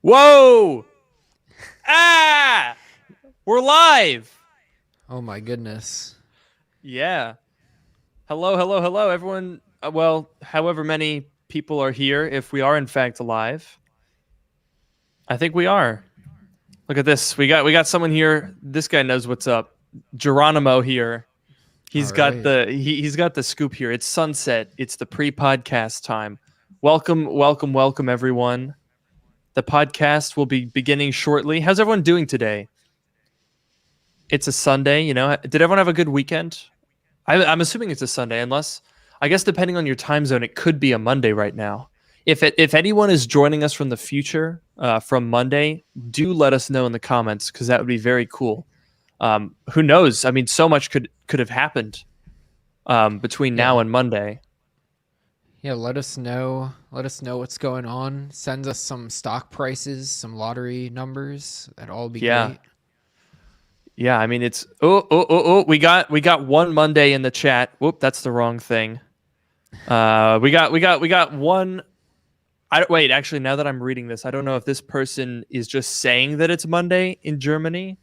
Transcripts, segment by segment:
Whoa! Ah! We're live! Oh my goodness. Yeah. Hello, hello, hello, everyone. Well, however many people are here, if we are in fact live. I think we are. Look at this. We got someone here. This guy knows what's up. Geronimo here. All right. He's got the scoop here. It's sunset. It's the pre-podcast time. Welcome, welcome, welcome, everyone. The podcast will be beginning shortly. How's everyone doing today? It's a Sunday, you know. Did everyone have a good weekend? I'm assuming it's a Sunday, unless I guess depending on your time zone, it could be a Monday right now. If anyone is joining us from the future from Monday, do let us know in the comments because that would be very cool. Who knows? I mean, so much could have happened between now Yeah. and Monday. Yeah, let us know. Let us know what's going on. Send us some stock prices, some lottery numbers. That'd all be Yeah, great. yeah. I mean, it's oh. We got one Monday in the chat. Whoop, that's the wrong thing. We got one. Wait, actually, now that I'm reading this, I don't know if this person is just saying that it's Monday in Germany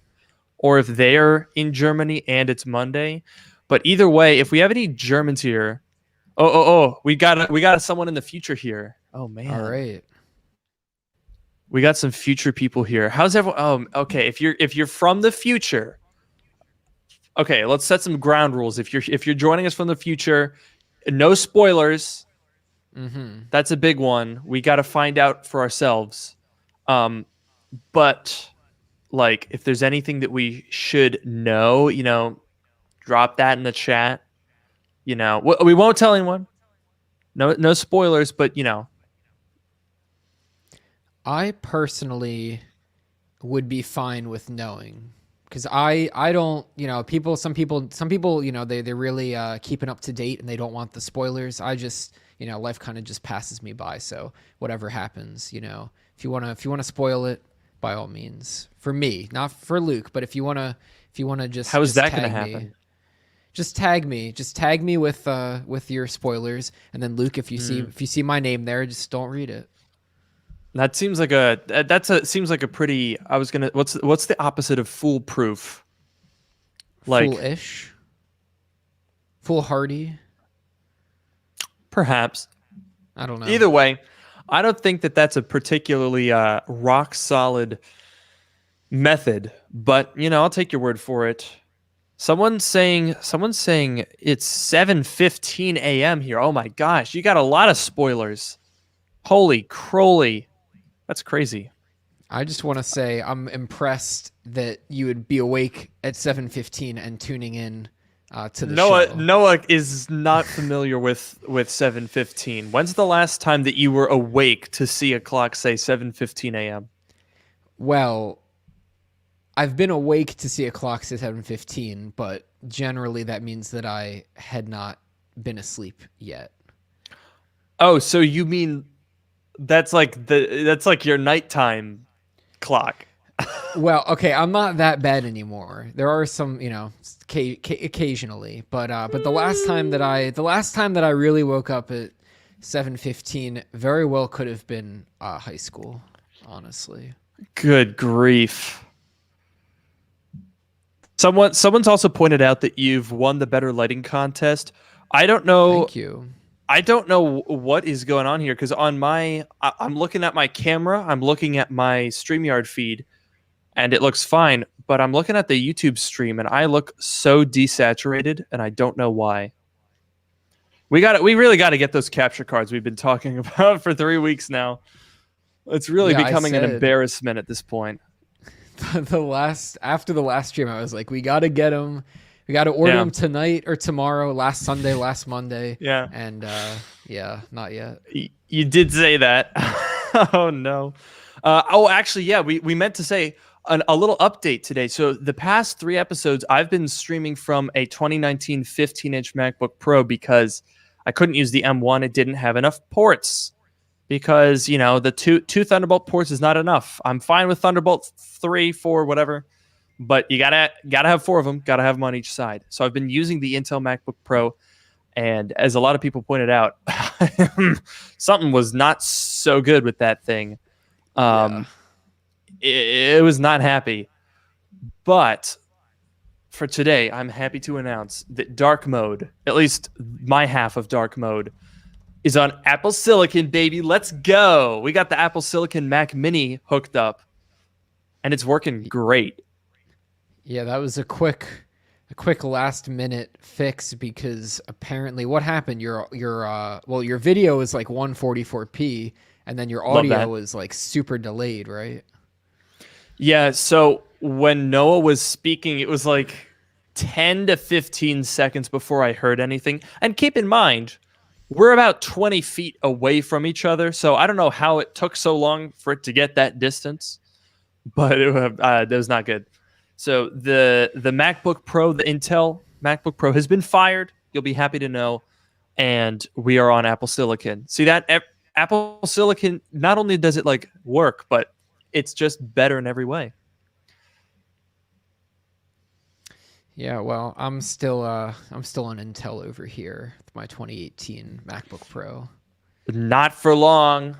or if they're in Germany and it's Monday. But either way, if we have any Germans here, we got someone in the future here. Oh All man, right. we got some future people here. How's everyone? Okay. If you're from the future, okay, let's set some ground rules. If you're joining us from the future, no spoilers. Mm-hmm. That's a big one. We got to find out for ourselves. But like, if there's anything that we should know, drop that in the chat. We won't tell anyone. No spoilers. But I personally would be fine with knowing because I don't, some people, they're really keeping up to date and they don't want the spoilers. I just, life kind of just passes me by. So whatever happens, if you want to spoil it, by all means. For me, not for Luke, but if you want to how is just that going to tag me, happen? just tag me with your spoilers, and then Luke, if you see Hmm. if you see my name there, just don't read it. That seems like seems like a pretty. I was gonna. What's the opposite of foolproof? Like Foolish, foolhardy. perhaps. I don't know. Either way, I don't think that that's a particularly rock solid method. But I'll take your word for it. Someone's saying it's 7:15 a.m. here. Oh my gosh, you got a lot of spoilers. Holy crowley. That's crazy. I just want to say I'm impressed that you would be awake at 7:15 and tuning in to the Noah show. Noah is not familiar with 7:15. When's the last time that you were awake to see a clock say 7:15 a.m.? Well, I've been awake to see a clock say 7:15, but generally that means that I had not been asleep yet. Oh, so you mean that's like your nighttime clock. Well, okay, I'm not that bad anymore. There are some, occasionally, but the last time that I really woke up at 7:15 very well could have been high school, honestly. Good grief. Someone's also pointed out that you've won the better lighting contest. I don't know Thank you. I don't know what is going on here because I'm looking at my camera, I'm looking at my StreamYard feed, and it looks fine. But I'm looking at the YouTube stream, and I look so desaturated, and I don't know why. We really got to get those capture cards we've been talking about for 3 weeks now. It's really Yeah, I becoming an said embarrassment at this point. after the last stream, I was like, we got to get them. We got to order Yeah, them tonight or tomorrow. Last Sunday, last Monday, yeah. and yeah, not yet. You did say that. Oh no. Actually, yeah. We meant to say a little update today. So the past 3 episodes, I've been streaming from a 2019 15-inch MacBook Pro because I couldn't use the M1. It didn't have enough ports because the two Thunderbolt ports is not enough. I'm fine with Thunderbolt 3, 4, whatever, but you gotta have 4 of them. Gotta have them on each side. So I've been using the Intel MacBook Pro, and as a lot of people pointed out, something was not so good with that thing. Yeah. it was not happy. But for today, I'm happy to announce that dark mode, at least my half of dark mode, is on Apple Silicon, baby. Let's go. We got the Apple Silicon Mac Mini hooked up, and it's working great. Yeah, that was a quick last minute fix because apparently what happened? Your video is like 144p, and then your audio is like super delayed, right? Yeah, so when Noah was speaking, it was like 10 to 15 seconds before I heard anything. And keep in mind, we're about 20 feet away from each other, so I don't know how it took so long for it to get that distance, but it was not good. So the MacBook Pro, the Intel MacBook Pro has been fired. You'll be happy to know. And we are on Apple Silicon. See that? Apple Silicon, not only does it like work, but it's just better in every way. Yeah, well, I'm still on Intel over here with my 2018 MacBook Pro. Not for long.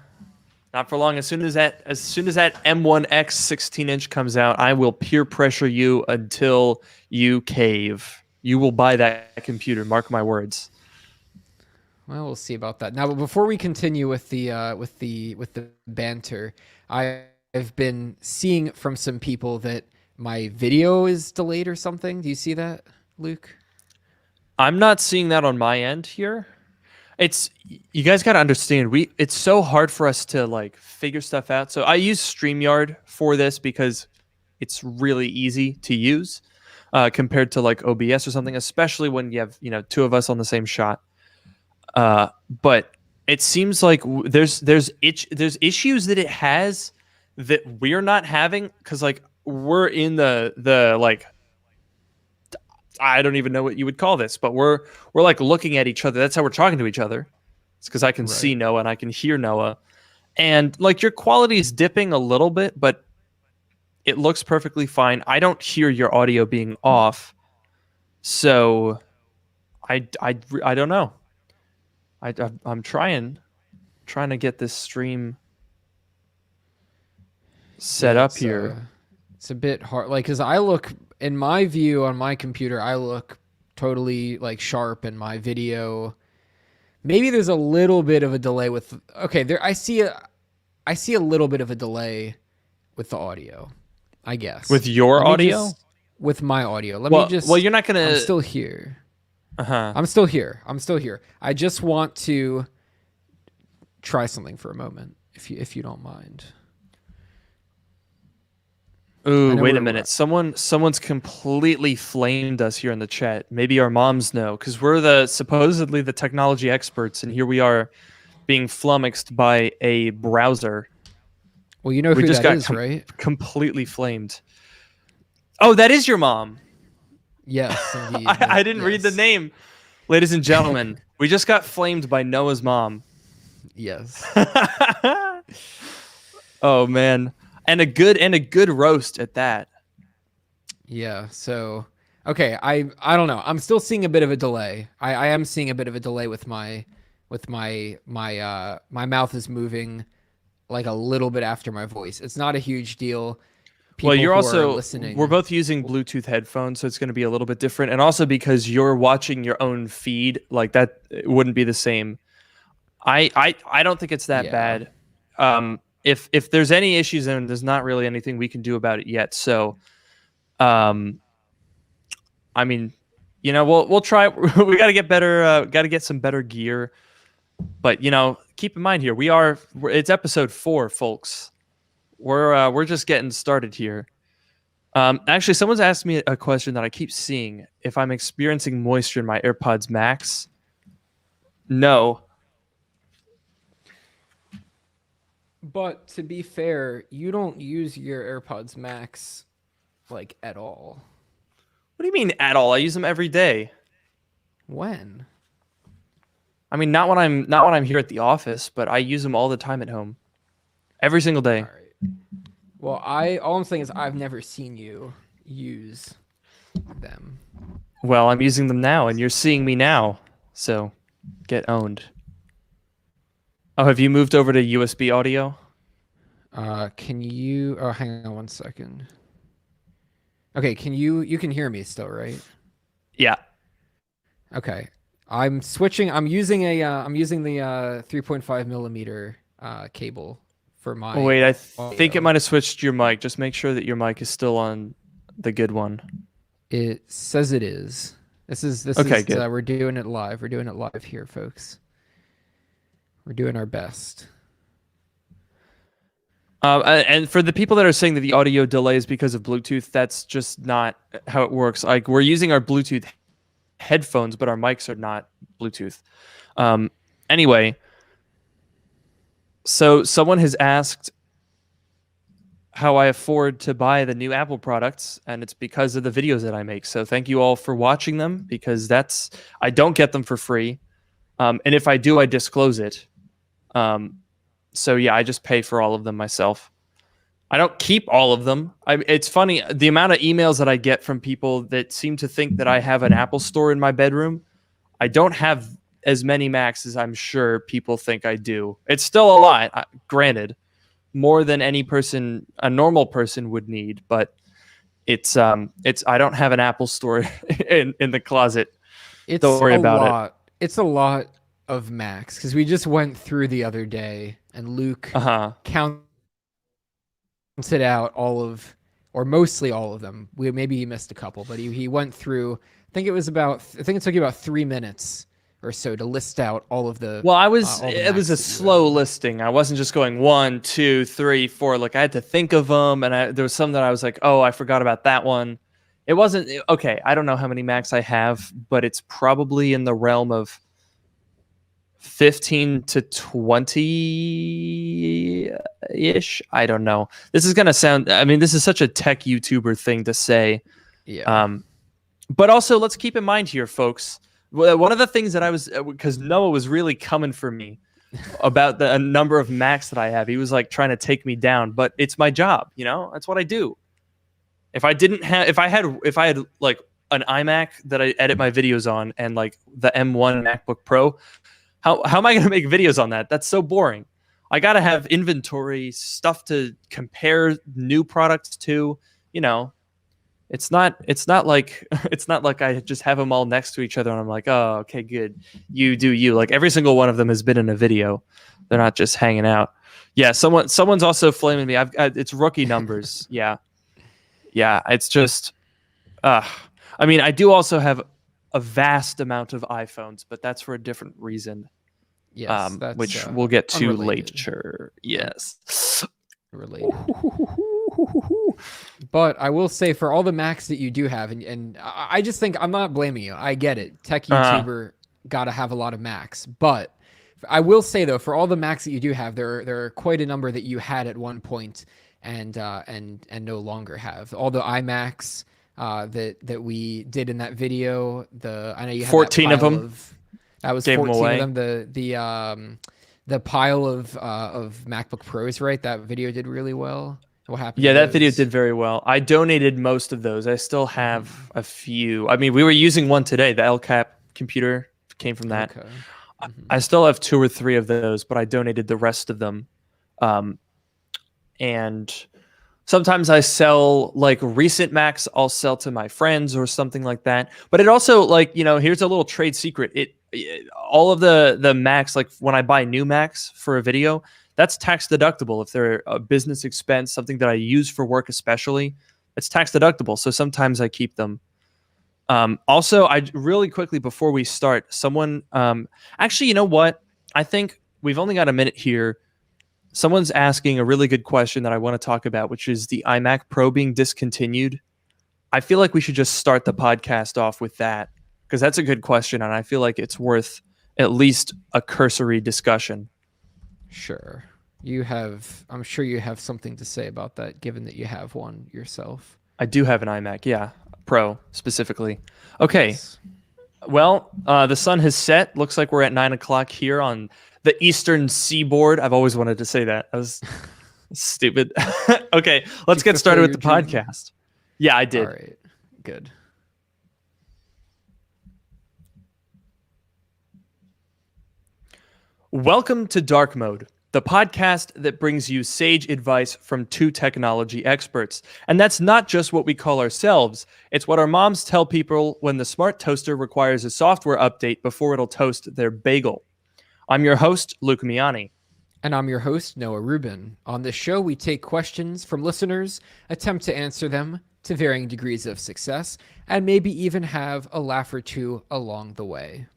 Not for long. As soon as that M1X 16-inch comes out, I will peer pressure you until you cave. You will buy that computer. Mark my words. Well, we'll see about that. Now, but before we continue with the banter, I've been seeing from some people that my video is delayed or something. Do you see that, Luke? I'm not seeing that on my end here. You guys got to understand, it's so hard for us to like figure stuff out. So I use StreamYard for this because it's really easy to use compared to like OBS or something, especially when you have, two of us on the same shot. But it seems like there's issues that it has that we're not having because like we're in the like, I don't even know what you would call this, but we're like looking at each other. That's how we're talking to each other. It's because I can see Noah and I can hear Noah, and like your quality is dipping a little bit, but it looks perfectly fine. I don't hear your audio being off, so I don't know. I'm trying to get this stream set up here. It's a bit hard, like, because I look, in my view on my computer, I look totally like sharp in my video. Maybe there's a little bit of a delay with, okay, there I see a little bit of a delay with the audio, I guess. With your audio? With my audio. Well, you're not going to... I'm still here. Uh-huh. I'm still here. I just want to try something for a moment, if you don't mind. Ooh, wait a minute. Someone's completely flamed us here in the chat. Maybe our moms know, because we're supposedly the technology experts, and here we are being flummoxed by a browser. Well, you know who that is, right? Completely flamed. Oh, that is your mom. Yes, indeed. I didn't read the name. Ladies and gentlemen, we just got flamed by Noah's mom. Yes. Oh, man. And a good roast at that. Yeah. So, okay. I don't know. I'm still seeing a bit of a delay. I am seeing a bit of a delay with my mouth is moving like a little bit after my voice. It's not a huge deal. Well, you're also listening. We're both using Bluetooth headphones, so it's going to be a little bit different. And also because you're watching your own feed, like that it wouldn't be the same. I don't think it's that bad. If there's any issues, then there's not really anything we can do about it yet. So, I mean, we'll try. We got to get better. Got to get some better gear. But keep in mind here, it's episode 4, folks. We're just getting started here. Actually, someone's asked me a question that I keep seeing: if I'm experiencing moisture in my AirPods Max. No. But to be fair, you don't use your AirPods Max like at all. What do you mean at all? I use them every day. When? I mean, not when I'm here at the office, but I use them all the time at home. Every single day. All right. Well, all I'm saying is I've never seen you use them. Well, I'm using them now, and you're seeing me now. So, get owned. Oh, have you moved over to USB audio? Can you? Oh, hang on one second. Okay, can you can hear me still, right? Yeah. Okay. I'm switching. I'm using the 3.5 millimeter cable for my Wait, I think it audio. might have switched your mic. Just make sure that your mic is still on the good one. It says it is. This Okay, is good. we're doing it live. We're doing it live here, folks. We're doing our best. And for the people that are saying that the audio delay is because of Bluetooth, that's just not how it works. Like we're using our Bluetooth headphones, but our mics are not Bluetooth. Um, anyway, so someone has asked how I afford to buy the new Apple products, and it's because of the videos that I make. So thank you all for watching them because I don't get them for free, and if I do, I disclose it. So yeah, I just pay for all of them myself. I don't keep all of them. It's funny the amount of emails that I get from people that seem to think that I have an Apple store in my bedroom. I don't have as many Macs as I'm sure people think I do. It's still a lot, granted, more than a normal person would need, but it's I don't have an Apple store in the closet. Don't It's worry a about it. lot. It's a lot of Macs because we just went through the other day and Luke Uh-huh. counted out all of, or mostly all of them. Maybe he missed a couple, but he went through. I think it took you about 3 minutes or so to list out all of the Well, all the it was Macs a that you slow own. listing. I wasn't just going one, two, three, four. Like I had to think of them, and there was some that I was like, oh, I forgot about that one. It wasn't okay. I don't know how many Macs I have, but it's probably in the realm of 15 to 20 ish. I don't know. This is gonna sound. I mean, this is such a tech YouTuber thing to say. Yeah. Um, but also, let's keep in mind here, folks. One of the things that I was because Noah was really coming for me about the number of Macs that I have. He was like trying to take me down, but it's my job. That's what I do. If I had like an iMac that I edit my videos on and like the M1 MacBook Pro, how am I going to make videos on that? That's so boring. I got to have inventory stuff to compare new products to. You know, it's not like it's not like I just have them all next to each other and I'm like, oh, okay, good. You do you. Like every single one of them has been in a video. They're not just hanging out. Yeah, someone's also flaming me. It's rookie numbers. Yeah. Yeah, it's just I mean, I do also have a vast amount of iPhones, but that's for a different reason. Yes, that's Which we'll get to unrelated. later. Yes. Related. But I will say for all the Macs that you do have, and I just think I'm not blaming you. I get it. Tech YouTuber got to have a lot of Macs. But I will say though, for all the Macs that you do have, there are quite a number that you had at one point and no longer have. All the iMacs that we did in that video. I know you had that 14 of pile them. that was Gave them 14 away. of them. The pile of MacBook Pros, right? That video did really well. What happened Yeah, to that video those? did very well. I donated most of those. I still have a few. I mean, we were using one today. The LCAP computer came from that. Okay. I still have 2 or 3 of those, but I donated the rest of them. And sometimes I sell like recent Macs. I'll sell to my friends or something like that. But it also like here's a little trade secret. All of the Macs, like when I buy new Macs for a video, that's tax deductible if they're a business expense, something that I use for work especially. It's tax deductible, so sometimes I keep them. Also, I really quickly before we start, someone actually, you know what? I think we've only got a minute here. Someone's asking a really good question that I want to talk about, which is the iMac Pro being discontinued. I feel like we should just start the podcast off with that because that's a good question, and I feel like it's worth at least a cursory discussion. Sure. I'm sure you have something to say about that, given that you have one yourself. I do have an iMac, yeah, Pro specifically. Okay, Yes. well, the sun has set. Looks like we're at 9 o'clock here on the Eastern Seaboard. I've always wanted to say that. That was stupid. Okay, let's get started with the podcast. Yeah, I did. All right. Good. Welcome to Dark Mode, the podcast that brings you sage advice from two technology experts. And that's not just what we call ourselves, it's what our moms tell people when the smart toaster requires a software update before it'll toast their bagel. I'm your host, Luke Miani. And I'm your host, Noah Rubin. On this show, we take questions from listeners, attempt to answer them to varying degrees of success, and maybe even have a laugh or two along the way.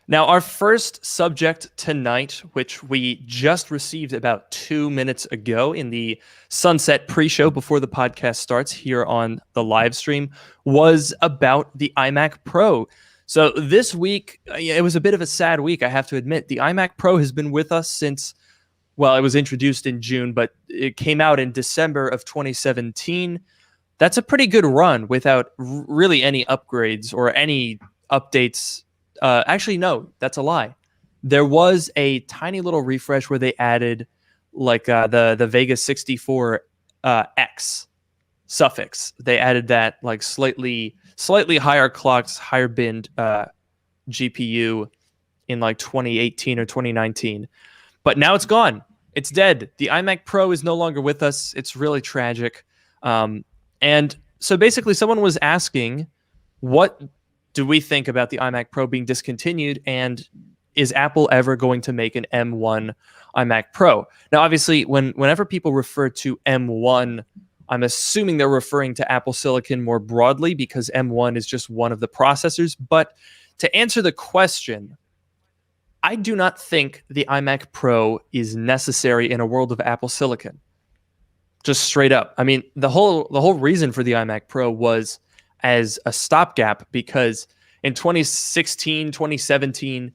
Now, our first subject tonight, which we just received about 2 minutes ago in the sunset pre-show before the podcast starts here on the live stream, was about the iMac Pro. So this week, it was a bit of a sad week, I have to admit. The iMac Pro has been with us since, well, it was introduced in June, but it came out in December of 2017. That's a pretty good run without really any upgrades or any updates. Actually, no, that's a lie. There was a tiny little refresh where they added like the Vega 64 X suffix. They added that like slightly higher clocked, higher binned GPU in like 2018 or 2019. But now it's gone. It's dead. The iMac Pro is no longer with us. It's really tragic. And so basically someone was asking, what do we think about the iMac Pro being discontinued, and is Apple ever going to make an M1 iMac Pro? Now, obviously, whenever people refer to M1, I'm assuming they're referring to Apple Silicon more broadly because M1 is just one of the processors. But to answer the question, I do not think the iMac Pro is necessary in a world of Apple Silicon. Just straight up. I mean, the whole reason for the iMac Pro was as a stopgap because in 2016, 2017,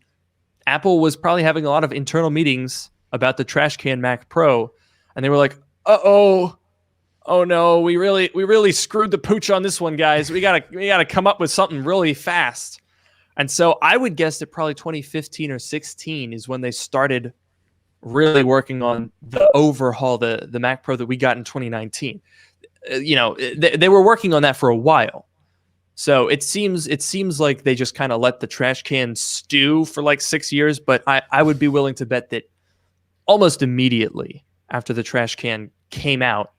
Apple was probably having a lot of internal meetings about the trash can Mac Pro, and they were like, oh no, we really screwed the pooch on this one, guys. We gotta come up with something really fast. And so I would guess that probably 2015 or 16 is when they started really working on the overhaul, the Mac Pro that we got in 2019. They were working on that for a while. So it seems like they just kind of let the trash can stew for like 6 years, but I would be willing to bet that almost immediately after the trash can came out,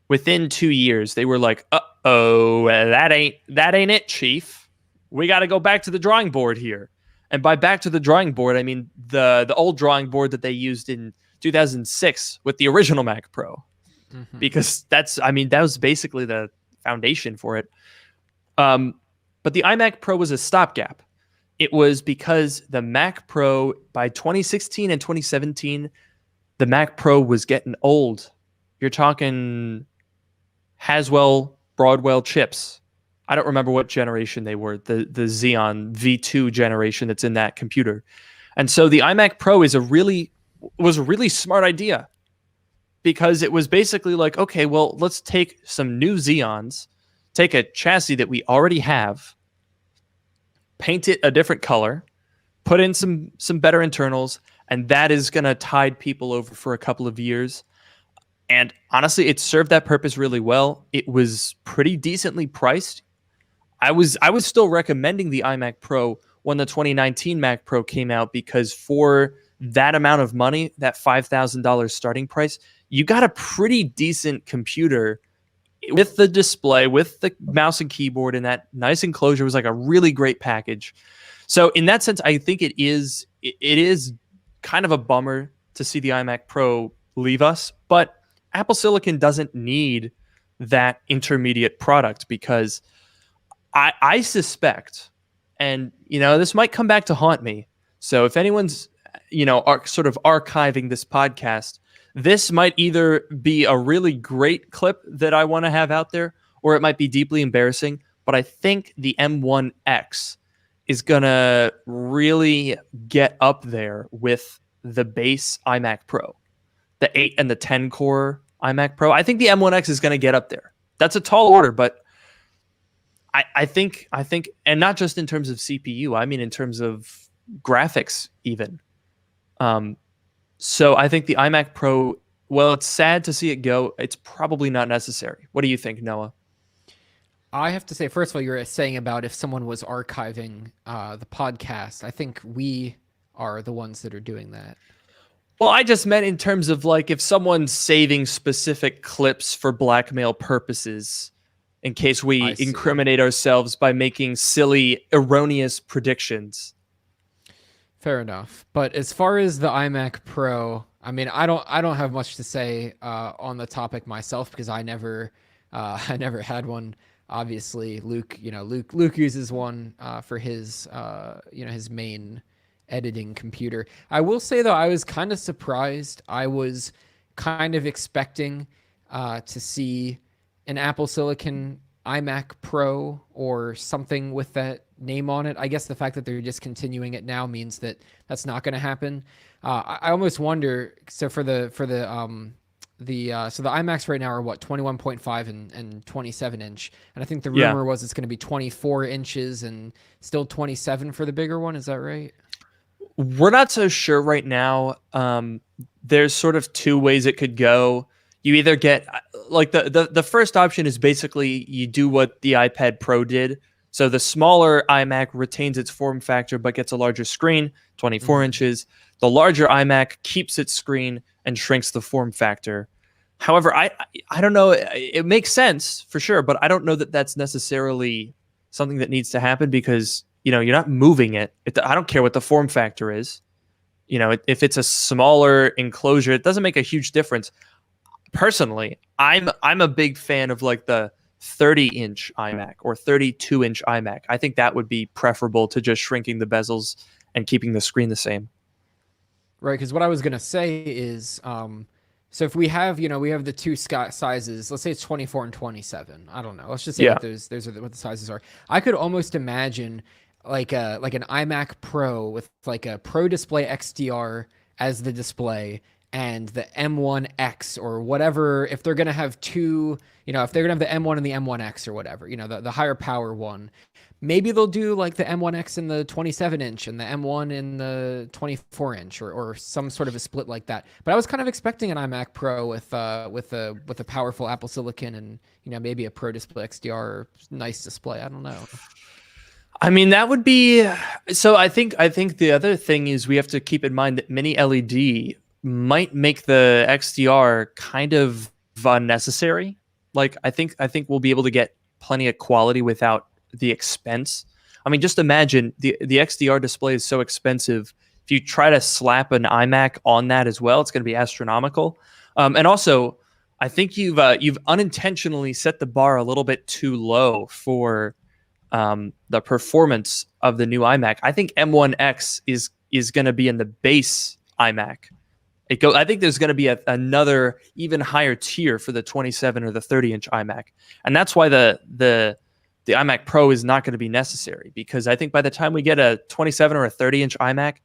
within 2 years, they were like, uh-oh, that ain't it, Chief. We got to go back to the drawing board here. And by back to the drawing board, I mean the old drawing board that they used in 2006 with the original Mac Pro. Mm-hmm. Because that was basically the foundation for it. But the iMac Pro was a stopgap. It was because the Mac Pro, by 2016 and 2017, the Mac Pro was getting old. You're talking Haswell, Broadwell chips. I don't remember what generation they were, the Xeon V2 generation that's in that computer. And so the iMac Pro was a really smart idea because it was basically like, okay, well, let's take some new Xeons, take a chassis that we already have, paint it a different color, put in some better internals, and that is going to tide people over for a couple of years. And honestly, it served that purpose really well. It was pretty decently priced. I was still recommending the iMac Pro when the 2019 Mac Pro came out because for that amount of money, that $5,000 starting price, you got a pretty decent computer with the display, with the mouse and keyboard, and that nice enclosure. Was like a really great package. So in that sense, I think it is kind of a bummer to see the iMac Pro leave us, but Apple Silicon doesn't need that intermediate product because I suspect, and this might come back to haunt me. So if anyone's sort of archiving this podcast, this might either be a really great clip that I want to have out there, or it might be deeply embarrassing. But I think the M1X is going to really get up there with the base iMac Pro, the 8 and the 10 core iMac Pro. I think the M1X is going to get up there. That's a tall order, but I think, and not just in terms of CPU, I mean in terms of graphics even. So I think the iMac Pro, well, it's sad to see it go. It's probably not necessary. What do you think, Noah? I have to say, first of all, you're saying about if someone was archiving the podcast. I think we are the ones that are doing that. Well, I just meant in terms of like if someone's saving specific clips for blackmail purposes, in case we I see. incriminate ourselves by making silly, erroneous predictions. Fair enough. But as far as the iMac Pro, I mean, I don't have much to say on the topic myself because I never I never had one. Obviously, Luke uses one for his his main editing computer. I will say though, I was kind of surprised. I was kind of expecting to see an Apple Silicon iMac Pro or something with that name on it. I guess the fact that they're discontinuing it now means that that's not going to happen. I almost wonder. So for the so the iMacs right now are what 21.5 and 27 inch, and I think the Yeah. rumor was it's going to be 24 inches and still 27 for the bigger one. Is that right? We're not so sure right now. There's sort of two ways it could go. You either get like the first option is basically you do what the iPad Pro did. So the smaller iMac retains its form factor but gets a larger screen, 24 inches. The larger iMac keeps its screen and shrinks the form factor. However, I don't know. It makes sense for sure, but I don't know that that's necessarily something that needs to happen because you're not moving it. I don't care what the form factor is. If it's a smaller enclosure, it doesn't make a huge difference. Personally, I'm a big fan of like the 30-inch iMac or 32-inch iMac. I think that would be preferable to just shrinking the bezels and keeping the screen the same. Right, because what I was gonna say is, so if we have, we have the two sizes. Let's say it's 24 and 27. I don't know. Let's just say Yeah. that those are what the sizes are. I could almost imagine like an iMac Pro with like a Pro Display XDR as the display and the M1X or whatever. If they're gonna have two, if they're gonna have the M1 and the M1X or whatever, the higher power one. Maybe they'll do like the M1X in the 27 inch and the M1 in the 24 inch or some sort of a split like that. But I was kind of expecting an iMac Pro with a powerful Apple Silicon and maybe a Pro Display XDR nice display. I don't know. I mean, that would be so. I think the other thing is we have to keep in mind that mini LED might make the XDR kind of unnecessary. Like I think we'll be able to get plenty of quality without the expense. I mean, just imagine the XDR display is so expensive. If you try to slap an iMac on that as well, it's going to be astronomical. And also, I think you've unintentionally set the bar a little bit too low for the performance of the new iMac. I think M1X is going to be in the base iMac. I think there's going to be another even higher tier for the 27 or the 30-inch iMac, and that's why the iMac Pro is not going to be necessary, because I think by the time we get a 27 or a 30-inch iMac,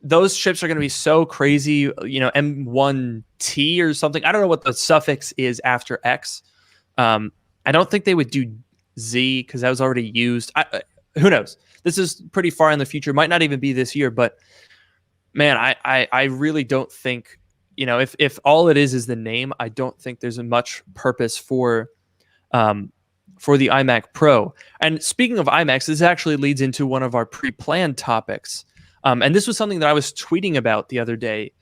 those chips are going to be so crazy, M1T or something. I don't know what the suffix is after X. I don't think they would do Z because that was already used. Who knows? This is pretty far in the future. Might not even be this year, but man, I really don't think, if all it is the name, I don't think there's much purpose for the iMac Pro. And speaking of iMacs, this actually leads into one of our pre-planned topics. And this was something that I was tweeting about the other day.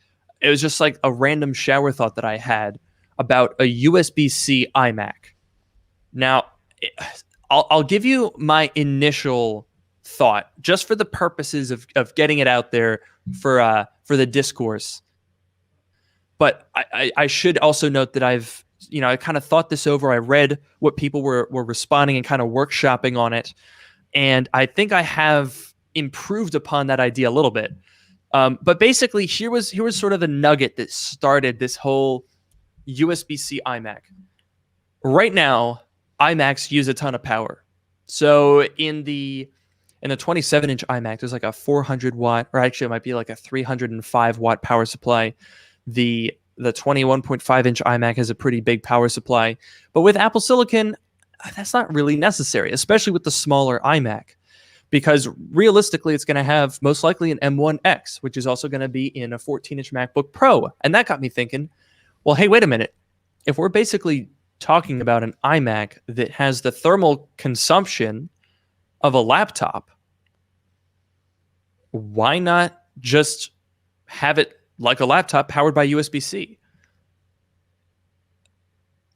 It was just like a random shower thought that I had about a USB-C iMac. Now, I'll give you my initial thought just for the purposes of getting it out there for the discourse. But I should also note that I kind of thought this over. I read what people were responding and kind of workshopping on it. And I think I have improved upon that idea a little bit. But basically, here was sort of the nugget that started this whole USB-C iMac. Right now, iMacs use a ton of power. So in the 27-inch iMac, there's like a 400 watt, or actually it might be like a 305 watt power supply. The 21.5-inch iMac has a pretty big power supply. But with Apple Silicon, that's not really necessary, especially with the smaller iMac, because realistically, it's going to have most likely an M1X, which is also going to be in a 14-inch MacBook Pro. And that got me thinking, well, hey, wait a minute. If we're basically talking about an iMac that has the thermal consumption of a laptop, why not just have it like a laptop powered by USB-C.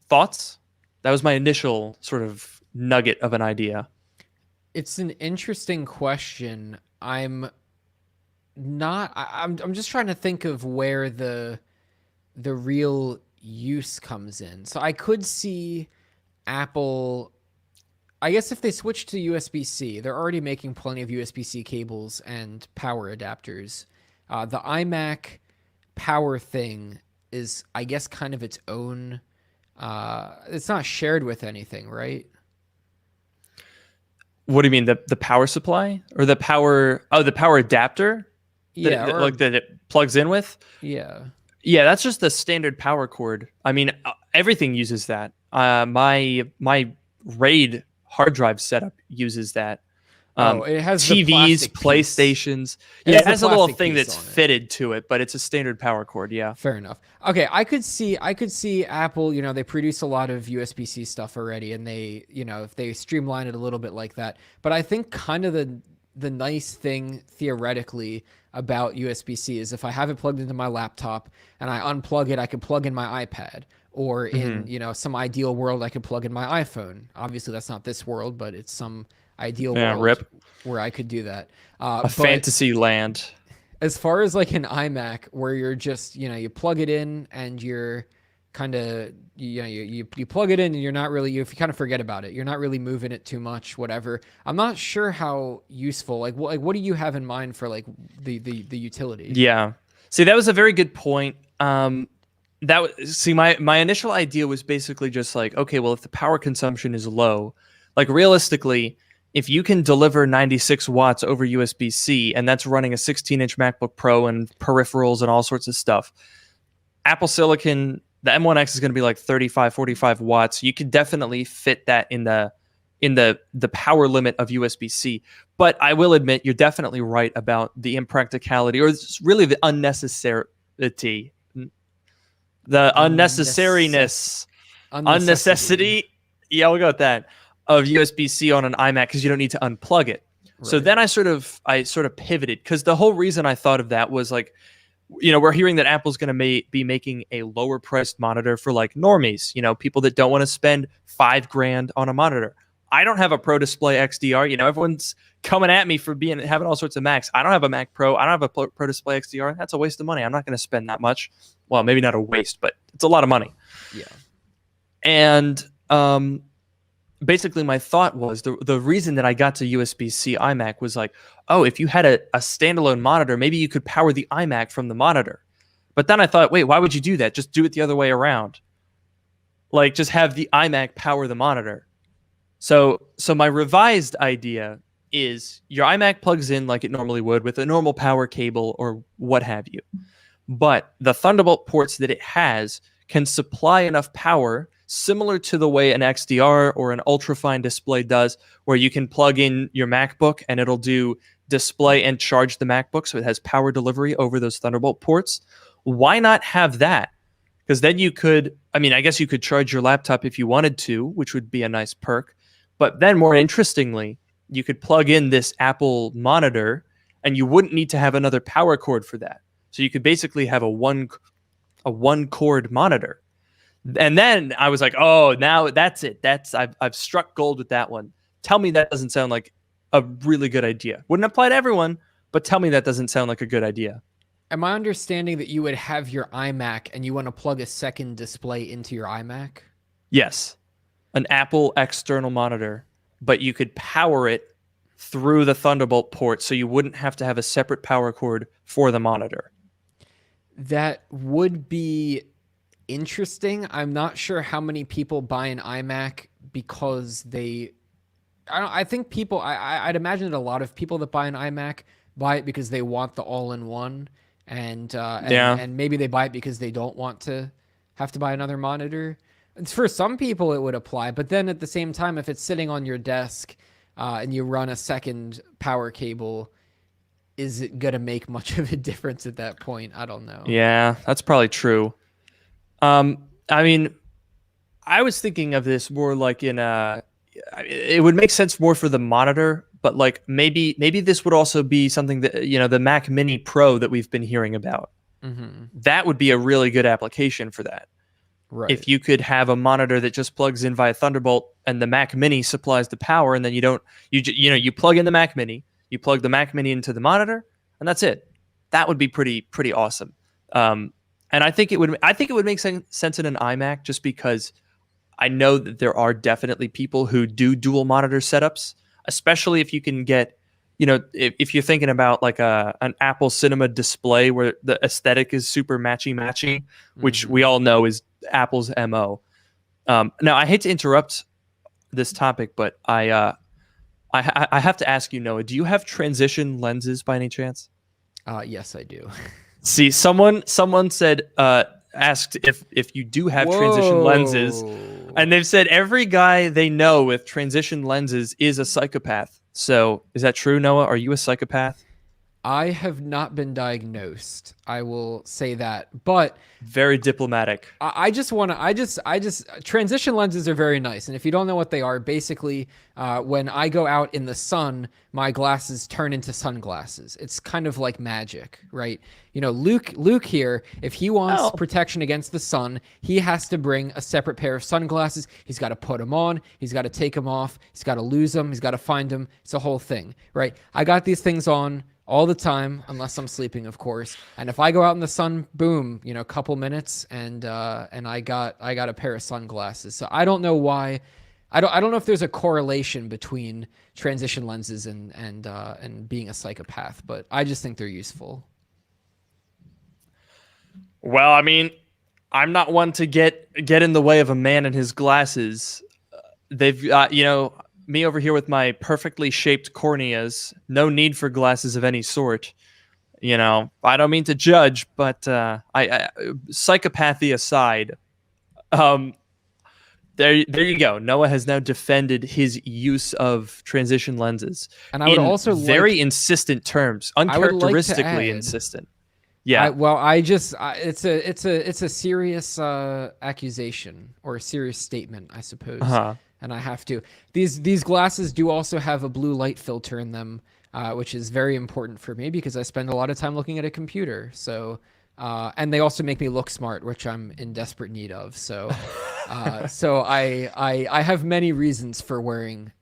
Thoughts? That was my initial sort of nugget of an idea. It's an interesting question. I'm not. I'm just trying to think of where the real use comes in. So I could see Apple. I guess if they switch to USB-C, they're already making plenty of USB-C cables and power adapters. The iMac power thing is, I guess, kind of its own. It's not shared with anything, right? What do you mean, the power supply or the power? Oh, the power adapter. Yeah, Like that it plugs in with. yeah. Yeah, that's just the standard power cord. I mean, everything uses that. My RAID hard drive setup uses that. It has the TVs, plastic piece. PlayStations. It Yeah, has it the has a little plastic thing piece that's on it. fitted to it, but it's a standard power cord. Yeah. Fair enough. Okay, I could see Apple, they produce a lot of USB-C stuff already, and they, if they streamline it a little bit like that. But I think kind of the nice thing theoretically about USB-C is if I have it plugged into my laptop and I unplug it, I can plug in my iPad. Or in, some ideal world, I could plug in my iPhone. Obviously, that's not this world, but it's some ideal world Rip. where I could do that. A But fantasy land. as far as like an iMac where you're just, you plug it in and you're kind of, you plug it in and you're not really, you kind of forget about it. You're not really moving it too much, whatever. I'm not sure how useful, like what do you have in mind for like the utility? Yeah. See, that was a very good point. My initial idea was basically just like, okay, well, if the power consumption is low, like realistically, if you can deliver 96 watts over USB-C and that's running a 16-inch MacBook Pro and peripherals and all sorts of stuff, Apple Silicon, the M1X is going to be like 35, 45 watts. You could definitely fit that in the power limit of USB-C. But I will admit, you're definitely right about the impracticality, or really the unnecessarity. The unnecessariness, unnecessity. Yeah, we'll go with that, of USB-C on an iMac because you don't need to unplug it. Right. So then I sort of pivoted, because the whole reason I thought of that was like, we're hearing that Apple's going to be making a lower priced monitor for like normies, people that don't want to spend $5,000 on a monitor. I don't have a Pro Display XDR. Everyone's coming at me for having all sorts of Macs. I don't have a Mac Pro. I don't have a Pro Display XDR. That's a waste of money. I'm not going to spend that much. Well, maybe not a waste, but it's a lot of money. Yeah. And basically my thought was the reason that I got to USB-C iMac was like, oh, if you had a standalone monitor, maybe you could power the iMac from the monitor. But then I thought, wait, why would you do that? Just do it the other way around. Like, just have the iMac power the monitor. So my revised idea is your iMac plugs in like it normally would with a normal power cable or what have you. But the Thunderbolt ports that it has can supply enough power, similar to the way an XDR or an ultrafine display does, where you can plug in your MacBook and it'll do display and charge the MacBook, so it has power delivery over those Thunderbolt ports. Why not have that? Because then you could, I guess you could charge your laptop if you wanted to, which would be a nice perk. But then more interestingly, you could plug in this Apple monitor and you wouldn't need to have another power cord for that. So you could basically have a one cord monitor. And then I was like, oh, now that's it. I've struck gold with that one. Tell me that doesn't sound like a really good idea. Wouldn't apply to everyone, but tell me that doesn't sound like a good idea. Am I understanding that you would have your iMac and you want to plug a second display into your iMac? Yes. An Apple external monitor, but you could power it through the Thunderbolt port, so you wouldn't have to have a separate power cord for the monitor. That would be interesting. I'm not sure how many people buy an iMac because I think people, I'd imagine that a lot of people that buy an iMac buy it because they want the all-in-one, and maybe they buy it because they don't want to have to buy another monitor. For some people, it would apply, but then at the same time, if it's sitting on your desk and you run a second power cable, is it going to make much of a difference at that point? I don't know. Yeah, that's probably true. I was thinking of this more like it would make sense more for the monitor, but like maybe this would also be something that, the Mac Mini Pro that we've been hearing about. That would be a really good application for that. Right. If you could have a monitor that just plugs in via Thunderbolt and the Mac Mini supplies the power, and then you plug in the Mac Mini, you plug the Mac Mini into the monitor, and that's it. That would be pretty awesome. And I think it would make sense in an iMac, just because I know that there are definitely people who do dual monitor setups, especially if you can get, if you're thinking about like an Apple Cinema display where the aesthetic is super matchy, which we all know is Apple's MO. Now, I hate to interrupt this topic, but I have to ask you, Noah, do you have transition lenses by any chance? Yes, I do. See, someone said asked if you do have transition lenses, and they've said every guy they know with transition lenses is a psychopath. So is that true, Noah? Are you a psychopath? I have not been diagnosed. I will say that, but very diplomatic. I just transition lenses are very nice. And if you don't know what they are, basically, when I go out in the sun, my glasses turn into sunglasses. It's kind of like magic, right? Luke here, if he wants protection against the sun, he has to bring a separate pair of sunglasses. He's got to put them on. He's got to take them off. He's got to lose them. He's got to find them. It's a whole thing, right? I got these things on all the time, unless I'm sleeping, of course. And if I go out in the sun, boom, a couple minutes, and I got a pair of sunglasses. So I don't know why. I don't know if there's a correlation between transition lenses and being a psychopath, but I just think they're useful. Well, I mean, I'm not one to get in the way of a man and his glasses. They've me over here with my perfectly shaped corneas, no need for glasses of any sort. I don't mean to judge, but I psychopathy aside, there you go. Noah has now defended his use of transition lenses, and I would also very insistent terms, uncharacteristically insistent. Yeah. It's a serious accusation or a serious statement, I suppose. And I have to. These glasses do also have a blue light filter in them, which is very important for me because I spend a lot of time looking at a computer. So, and they also make me look smart, which I'm in desperate need of. So, I have many reasons for wearing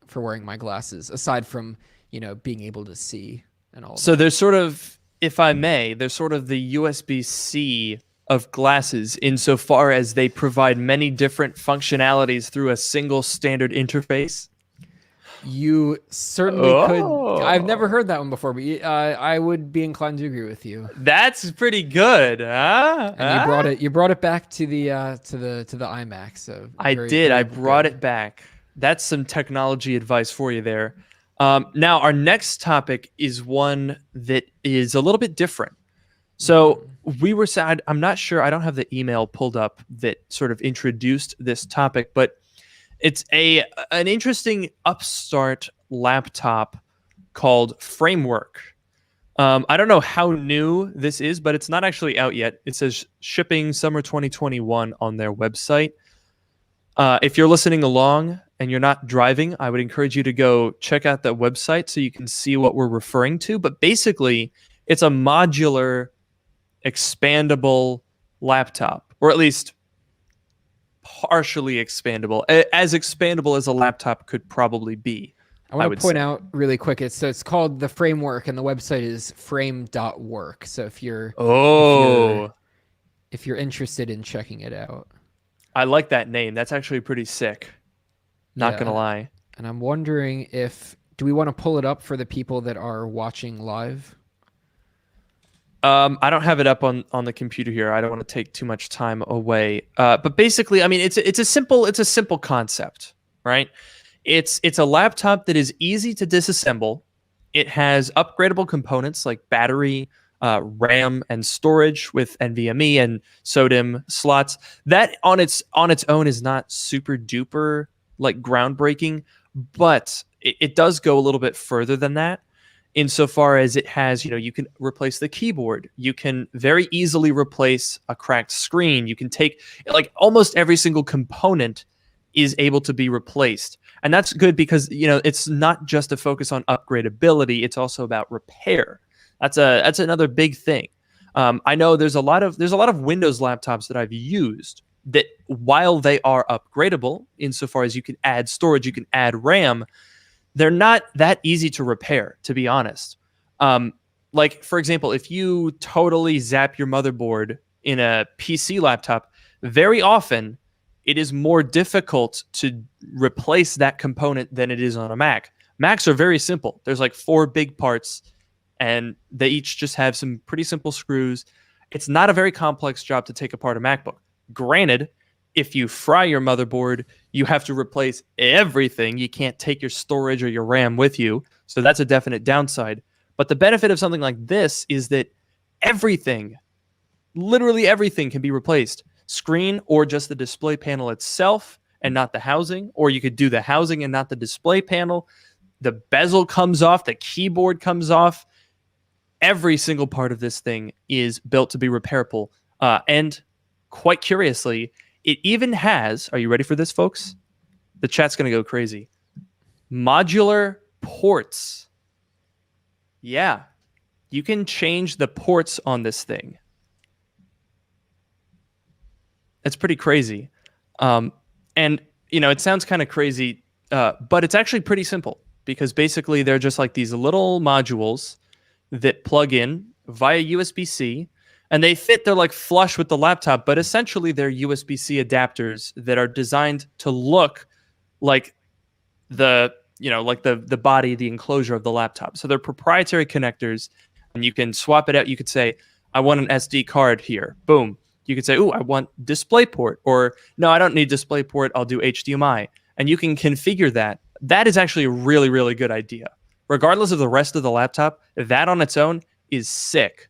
my glasses aside from being able to see and all. So there's sort of, if I may, there's sort of the USB-C of glasses insofar as they provide many different functionalities through a single standard interface. You certainly could. I've never heard that one before, but I would be inclined to agree with you. That's pretty good, huh? And you brought it back to the iMac. So I did. I brought it back. That's some technology advice for you there. Now our next topic is one that is a little bit different. So we were sad. I'm not sure. I don't have the email pulled up that sort of introduced this topic, but it's an interesting upstart laptop called Framework. I don't know how new this is, but it's not actually out yet. It says shipping summer 2021 on their website. If you're listening along and you're not driving, I would encourage you to go check out that website so you can see what we're referring to. But basically, it's a modular expandable laptop, or at least partially expandable, as expandable as a laptop could probably be. I want to point out really quick, it's called the Framework, and the website is frame.work. So if you're interested in checking it out, I like that name. That's actually pretty sick. Not gonna lie. And I'm wondering do we want to pull it up for the people that are watching live? I don't have it up on the computer here. I don't want to take too much time away. But basically, I mean, it's a simple concept, right? It's a laptop that is easy to disassemble. It has upgradable components like battery, RAM, and storage with NVMe and SODIMM slots. That on its own is not super duper like groundbreaking, but it does go a little bit further than that. Insofar as it has, you can replace the keyboard. You can very easily replace a cracked screen. You can take, like, almost every single component is able to be replaced. And that's good because, it's not just a focus on upgradability. It's also about repair. That's another big thing. I know there's a lot of Windows laptops that I've used that, while they are upgradable insofar as you can add storage, you can add RAM, they're not that easy to repair, to be honest. Like, for example, if you totally zap your motherboard in a PC laptop, very often it is more difficult to replace that component than it is on a Mac. Macs are very simple. There's like 4 big parts, and they each just have some pretty simple screws. It's not a very complex job to take apart a MacBook. Granted, if you fry your motherboard, you have to replace everything. You can't take your storage or your RAM with you. So that's a definite downside. But the benefit of something like this is that everything, literally everything, can be replaced. Screen or just the display panel itself and not the housing, or you could do the housing and not the display panel. The bezel comes off, the keyboard comes off. Every single part of this thing is built to be repairable. And quite curiously, it even has, are you ready for this, folks? The chat's going to go crazy. Modular ports. Yeah, you can change the ports on this thing. It's pretty crazy. And, it sounds kind of crazy, but it's actually pretty simple, because basically they're just like these little modules that plug in via USB-C, and they're like flush with the laptop, but essentially they're USB-C adapters that are designed to look like the body, the enclosure of the laptop. So they're proprietary connectors, and you can swap it out. You could say, I want an SD card here. Boom. You could say, oh, I want DisplayPort, or no, I don't need DisplayPort. I'll do HDMI. And you can configure that. That is actually a really, really good idea. Regardless of the rest of the laptop, that on its own is sick.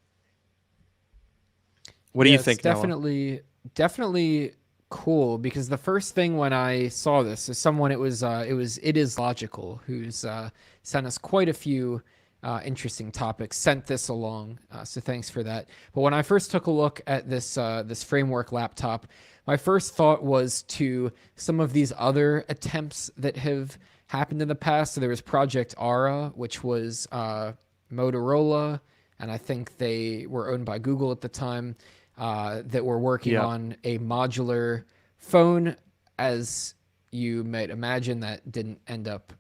What do you think, Noah? Definitely cool, because the first thing when I saw this is someone, it is Logical, who's sent us quite a few interesting topics, sent this along, so thanks for that. But when I first took a look at this framework laptop, my first thought was to some of these other attempts that have happened in the past. So there was Project Ara, which was Motorola, and I think they were owned by Google at the time, that were working on a modular phone. As you might imagine, that didn't end up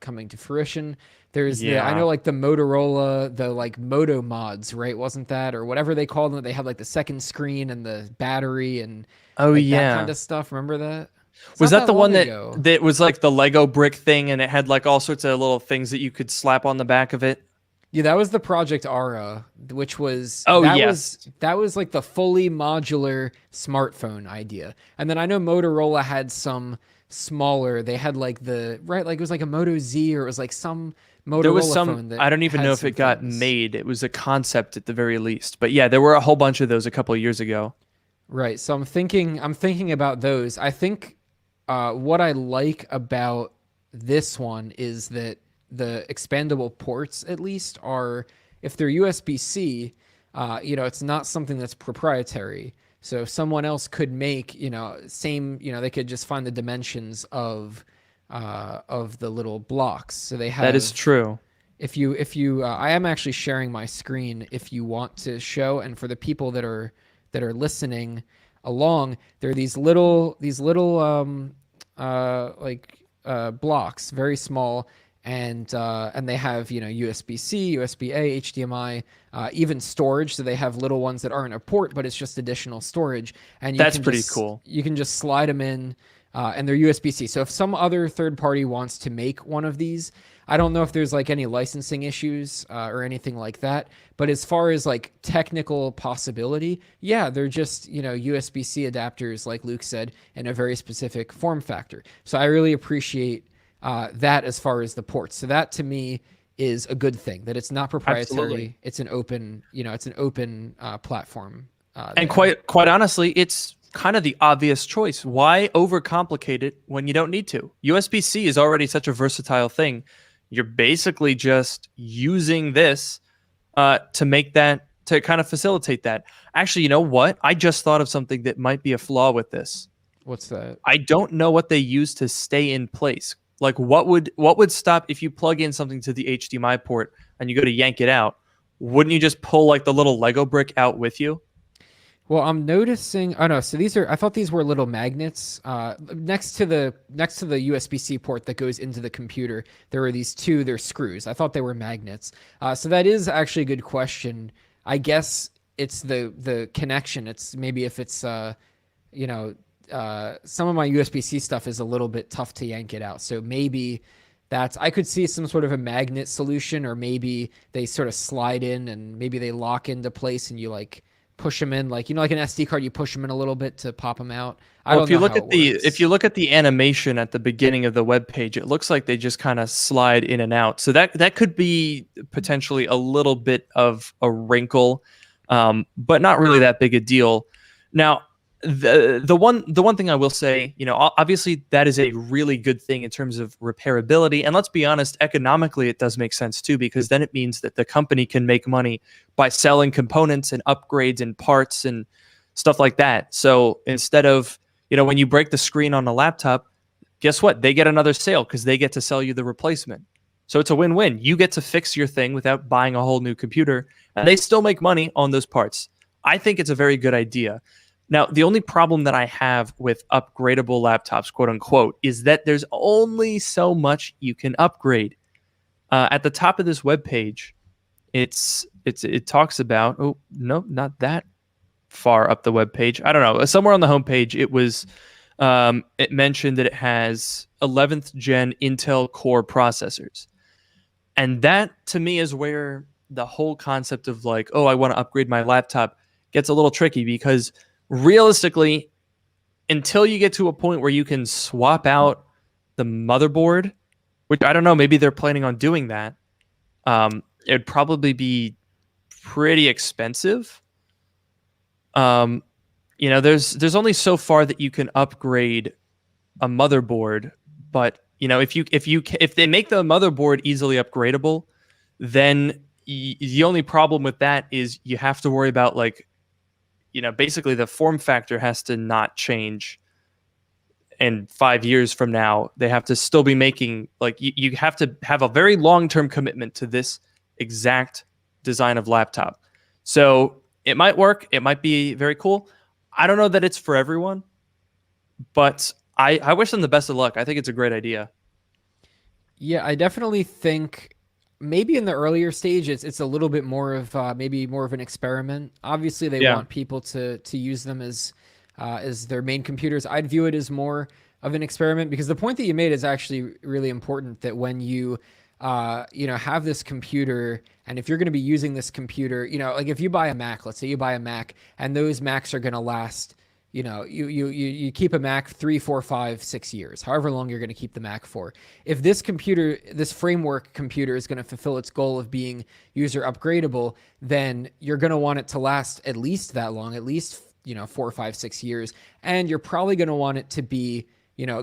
coming to fruition. There's I know, like, the Motorola, the like Moto mods, right? Wasn't that, or whatever they called them? They had like the second screen and the battery and that kind of stuff. Remember that? Was that the one that was like the Lego brick thing, and it had like all sorts of little things that you could slap on the back of it? Yeah, that was the Project Ara, which was that was like the fully modular smartphone idea. And then I know Motorola had some smaller. They had like it was like a Moto Z, or it was like some Motorola phone that I don't even know if it got made. It was a concept at the very least. But yeah, there were a whole bunch of those a couple of years ago. Right. So I'm thinking about those. I think what I like about this one is that the expandable ports, at least, are, if they're USB-C, it's not something that's proprietary. So someone else could make, they could just find the dimensions of the little blocks. So they have. That is true. If you, I am actually sharing my screen if you want to show, and for the people that are listening along, there are these little blocks, very small. And they have, USB-C, USB-A, HDMI, even storage. So they have little ones that aren't a port, but it's just additional storage. And that's pretty cool. You can just slide them in, and they're USB-C. So if some other third party wants to make one of these, I don't know if there's like any licensing issues or anything like that. But as far as like technical possibility, yeah, they're just, USB-C adapters, like Luke said, in a very specific form factor. So I really appreciate that as far as the ports. So that to me is a good thing, that it's not proprietary. Absolutely. It's an open, platform. And quite honestly, it's kind of the obvious choice. Why overcomplicate it when you don't need to? USB-C is already such a versatile thing. You're basically just using this to make that, to kind of facilitate that. Actually, you know what? I just thought of something that might be a flaw with this. What's that? I don't know what they use to stay in place. Like, what would stop if you plug in something to the HDMI port and you go to yank it out? wouldn't you just pull like the little Lego brick out with you? Well, I'm noticing. Oh no! So these are. I thought these were little magnets. Next to the USB-C port that goes into the computer, there are these two. They're screws. I thought they were magnets. So that is actually a good question. I guess it's the connection. It's maybe if it's you know, some of my USB-C stuff is a little bit tough to yank it out. So maybe I could see some sort of a magnet solution, or maybe they sort of slide in and maybe they lock into place and you like push them in, like, like an SD card, you push them in a little bit to pop them out. I don't know how it works. If you look at the animation at the beginning of the web page, it looks like they just kind of slide in and out. So that could be potentially a little bit of a wrinkle, but not really that big a deal. Now, the one thing I will say, obviously that is a really good thing in terms of repairability, and let's be honest, economically it does make sense too, because then it means that the company can make money by selling components and upgrades and parts and stuff like that. So instead of, when you break the screen on a laptop, guess what? They get another sale because they get to sell you the replacement. So it's a win-win. You get to fix your thing without buying a whole new computer, and they still make money on those parts. I think it's a very good idea. Now, the only problem that I have with upgradable laptops, quote unquote, is that there's only so much you can upgrade. At the top of this webpage, it talks about, oh, no, not that far up the webpage. I don't know. Somewhere on the homepage, it mentioned that it has 11th gen Intel Core processors. And that, to me, is where the whole concept of like, oh, I want to upgrade my laptop gets a little tricky, because realistically, until you get to a point where you can swap out the motherboard, which I don't know, maybe they're planning on doing that, it'd probably be pretty expensive. There's only so far that you can upgrade a motherboard, but if they make the motherboard easily upgradable, then the only problem with that is you have to worry about, like, basically the form factor has to not change. And 5 years from now, they have to still be making, like, you have to have a very long-term commitment to this exact design of laptop. So it might work. It might be very cool. I don't know that it's for everyone, but I wish them the best of luck. I think it's a great idea. Yeah, I definitely think maybe in the earlier stage, it's a little bit more of maybe more of an experiment. Obviously, they want people to use them as their main computers. I'd view it as more of an experiment, because the point that you made is actually really important. That when you have this computer, and if you're going to be using this computer, like if you buy a Mac, let's say you buy a Mac, and those Macs are going to last. You keep a Mac 3, 4, 5, 6 years, however long you're going to keep the Mac for. If this framework computer is going to fulfill its goal of being user upgradable, then you're going to want it to last at least that long, at least 4, 5, 6 years, and you're probably going to want it to be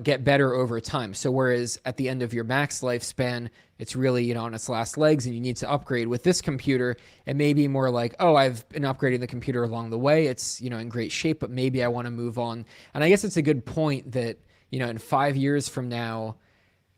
get better over time. So whereas at the end of your Mac's lifespan, it's really, on its last legs and you need to upgrade. With this computer, it may be more like, oh, I've been upgrading the computer along the way. It's, in great shape, but maybe I want to move on. And I guess it's a good point that, in 5 years from now,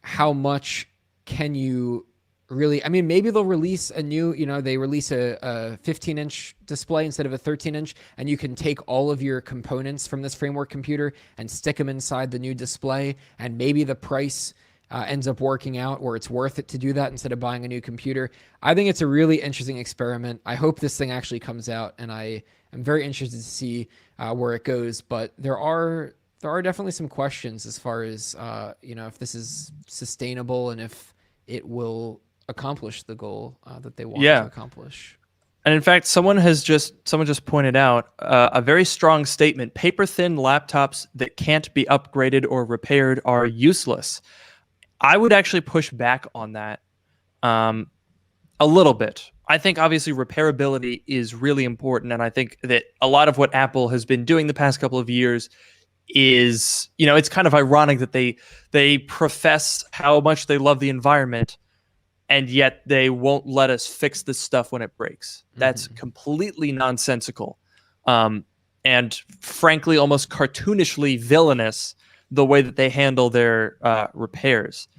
how much can you really, maybe they'll release a new, they release a 15-inch display instead of a 13-inch, and you can take all of your components from this framework computer and stick them inside the new display, and maybe the price ends up working out, or it's worth it to do that instead of buying a new computer. I think it's a really interesting experiment. I hope this thing actually comes out, and I am very interested to see where it goes. But there are definitely some questions as far as if this is sustainable and if it will accomplish the goal that they want to accomplish. And in fact, someone just pointed out a very strong statement: paper-thin laptops that can't be upgraded or repaired are useless. I would actually push back on that a little bit. I think obviously repairability is really important, and I think that a lot of what Apple has been doing the past couple of years is, it's kind of ironic that they profess how much they love the environment, and yet they won't let us fix this stuff when it breaks. That's completely nonsensical, and frankly, almost cartoonishly villainous, the way that they handle their repairs.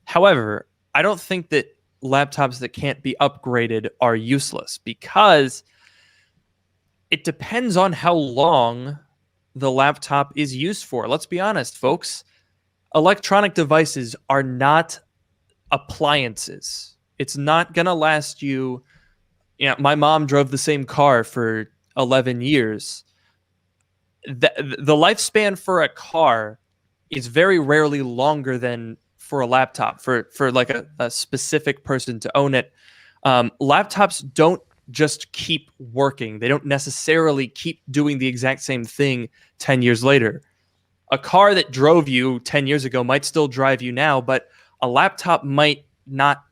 However, I don't think that laptops that can't be upgraded are useless, because it depends on how long the laptop is used for. Let's be honest, folks. Electronic devices are not appliances. It's not going to last you. My mom drove the same car for 11 years. The lifespan for a car is very rarely longer than for a laptop, for like a specific person to own it. Laptops don't just keep working. They don't necessarily keep doing the exact same thing 10 years later. A car that drove you 10 years ago might still drive you now, but a laptop might not.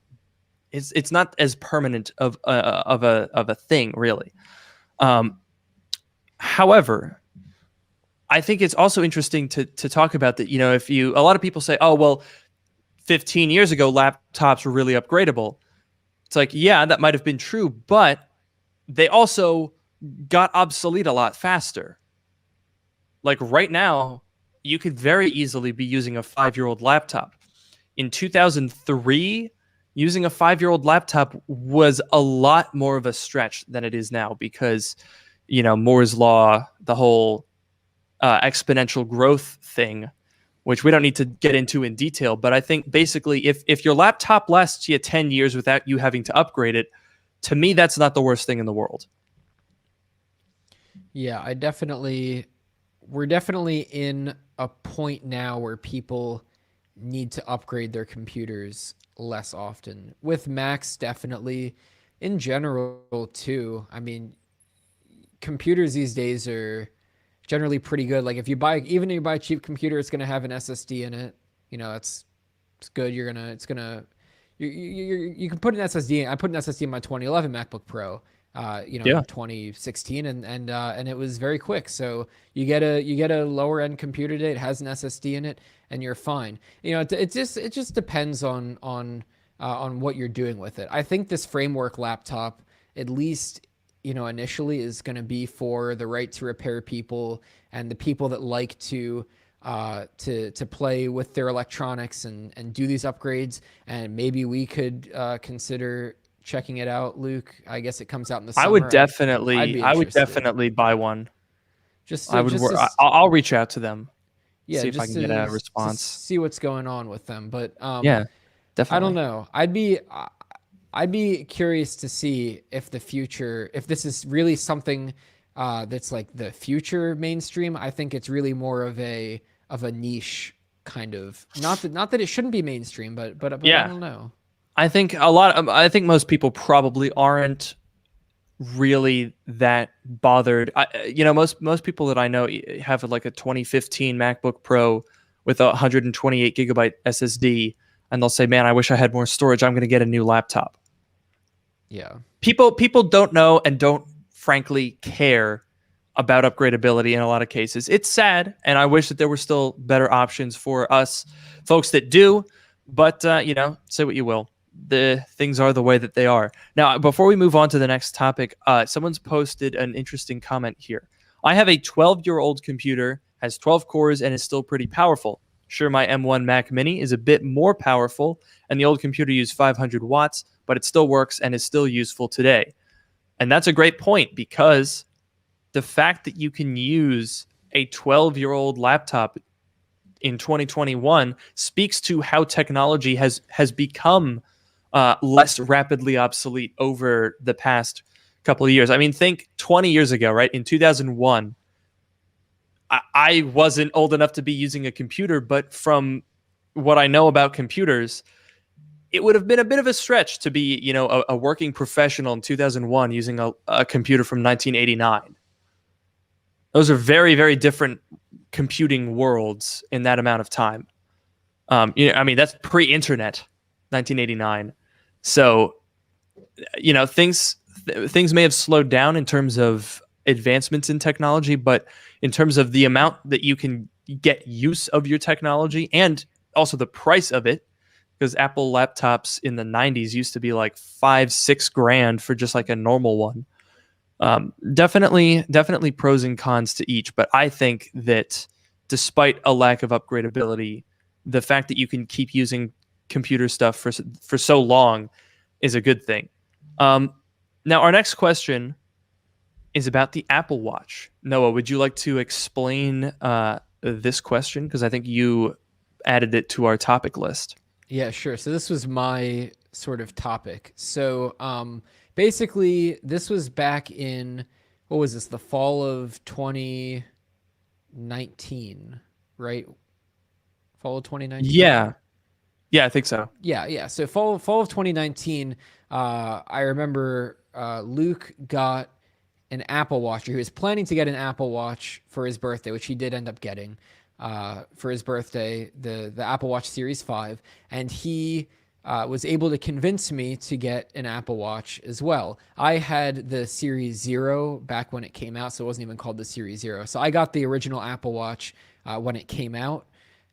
It's not as permanent of a thing, really. However, I think it's also interesting to talk about that. A lot of people say, oh, well, 15 years ago, laptops were really upgradable. It's like, yeah, that might have been true, but they also got obsolete a lot faster. Like right now, you could very easily be using a 5-year-old laptop. In 2003, using a 5-year-old laptop was a lot more of a stretch than it is now, because, Moore's law, the whole exponential growth thing, which we don't need to get into in detail. But I think basically if your laptop lasts you 10 years without you having to upgrade it, to me, that's not the worst thing in the world. Yeah, we're definitely in a point now where people need to upgrade their computers less often. With Macs, definitely. In general, too. I mean, computers these days are generally pretty good. Like if you buy a cheap computer, it's going to have an SSD in it. It's good. You can put an SSD in. I put an SSD in my 2011 MacBook Pro. In 2016, and it was very quick. So you get a lower end computer today. It has an SSD in it, and you're fine. It just depends on what you're doing with it. I think this framework laptop, at least initially, is going to be for the right to repair people and the people that like to play with their electronics and do these upgrades. And maybe we could consider checking it out, Luke. I guess it comes out in the summer. I would definitely buy one. I'll reach out to them. Yeah, see if I can get a response. See what's going on with them. But yeah, definitely. I don't know. I'd be curious to see if this is really something that's like the future mainstream. I think it's really more of a niche kind of. Not that it shouldn't be mainstream, but yeah. I don't know. I think most people probably aren't really that bothered. Most people that I know have like a 2015 MacBook Pro with a 128 gigabyte SSD, and they'll say, "Man, I wish I had more storage. I'm going to get a new laptop." Yeah. People don't know and don't frankly care about upgradability in a lot of cases. It's sad, and I wish that there were still better options for us folks that do. But say what you will. The things are the way that they are. Now, before we move on to the next topic, someone's posted an interesting comment here. I have a 12-year-old computer, has 12 cores, and is still pretty powerful. Sure, my M1 Mac Mini is a bit more powerful, and the old computer used 500 watts, but it still works and is still useful today. And that's a great point, because the fact that you can use a 12-year-old laptop in 2021 speaks to how technology has become less rapidly obsolete over the past couple of years. I mean, think 20 years ago, right? In 2001, I wasn't old enough to be using a computer, but from what I know about computers, it would have been a bit of a stretch to be, a working professional in 2001 using a computer from 1989. Those are very, very different computing worlds in that amount of time. That's pre-internet, 1989. So, things may have slowed down in terms of advancements in technology, but in terms of the amount that you can get use of your technology and also the price of it, because Apple laptops in the 90s used to be like $5-6 grand for just like a normal one. Definitely pros and cons to each, but I think that despite a lack of upgradability, the fact that you can keep using computer stuff for so long is a good thing. Now, our next question is about the Apple Watch. Noah, would you like to explain this question? Because I think you added it to our topic list. Yeah, sure. So this was my sort of topic. So basically, this was back in, what was this, the fall of 2019, right? Fall of 2019? Yeah. Yeah, I think so. Yeah. So fall of 2019, I remember Luke got an Apple Watch. He was planning to get an Apple Watch for his birthday, which he did end up getting for his birthday, the Apple Watch Series 5. And he was able to convince me to get an Apple Watch as well. I had the Series 0 back when it came out, so it wasn't even called the Series 0. So I got the original Apple Watch when it came out,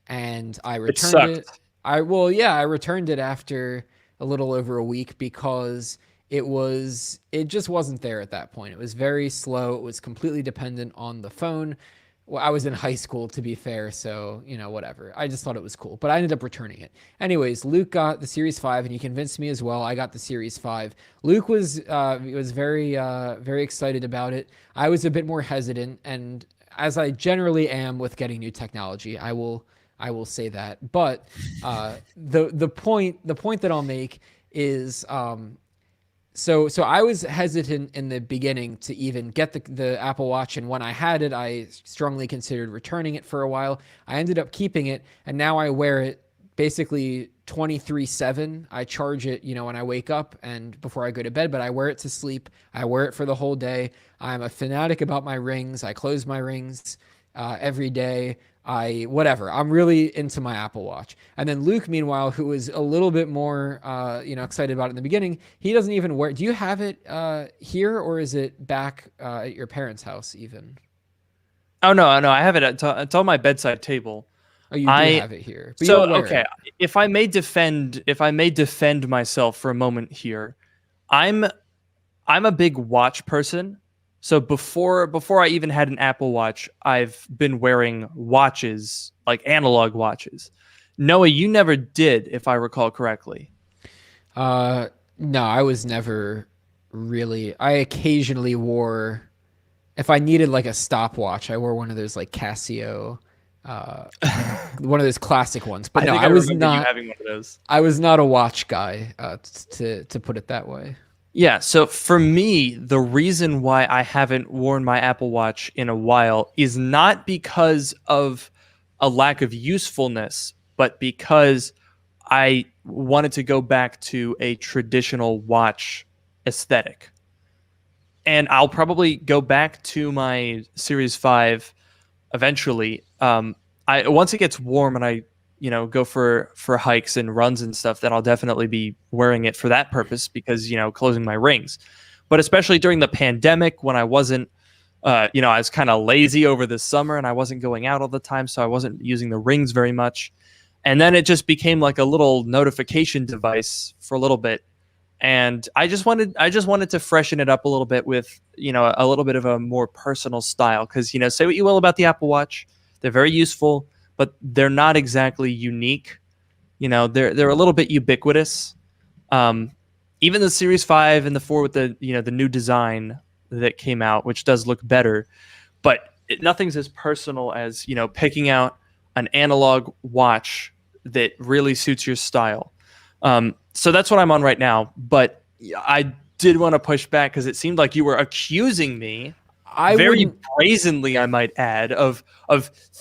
and I returned it. I returned it after a little over a week because it just wasn't there at that point. It was very slow. It was completely dependent on the phone. Well, I was in high school, to be fair, so whatever. I just thought it was cool, but I ended up returning it. Anyways, Luke got the Series 5, and he convinced me as well. I got the Series 5. Luke was very very excited about it. I was a bit more hesitant, and as I generally am with getting new technology, I will say that. But the point that I'll make is so I was hesitant in the beginning to even get the Apple Watch, and when I had it, I strongly considered returning it for a while. I ended up keeping it, and now I wear it basically 24/7. I charge it, when I wake up and before I go to bed, but I wear it to sleep. I wear it for the whole day. I'm a fanatic about my rings. I close my rings every day. I'm really into my Apple Watch. And then Luke, meanwhile, who was a little bit more, excited about it in the beginning, he doesn't even wear. Do you have it here, or is it back at your parents' house even? Oh no, I have it. It's on my bedside table. Oh, you do have it here. But so you don't wear okay, it. if I may defend myself for a moment here, I'm a big watch person. So before I even had an Apple Watch, I've been wearing watches, like analog watches. Noah, you never did, if I recall correctly. No, I was never really. I occasionally wore, if I needed like a stopwatch, I wore one of those like Casio, one of those classic ones. But no, I was not having one of those. I was not a watch guy, to put it that way. Yeah, so for me, the reason why I haven't worn my Apple Watch in a while is not because of a lack of usefulness, but because I wanted to go back to a traditional watch aesthetic. And I'll probably go back to my Series 5 eventually. Once it gets warm and I go for hikes and runs and stuff, then I'll definitely be wearing it for that purpose because, closing my rings. But especially during the pandemic when I wasn't, I was kind of lazy over the summer and I wasn't going out all the time. So I wasn't using the rings very much. And then it just became like a little notification device for a little bit. And I just wanted to freshen it up a little bit with, a little bit of a more personal style. Because, say what you will about the Apple Watch, they're very useful, but they're not exactly unique. They're a little bit ubiquitous. Even the Series 5 and the 4 with the the new design that came out, which does look better, but nothing's as personal as picking out an analog watch that really suits your style. So that's what I'm on right now. But I did want to push back because it seemed like you were accusing me. Very brazenly, I might add, of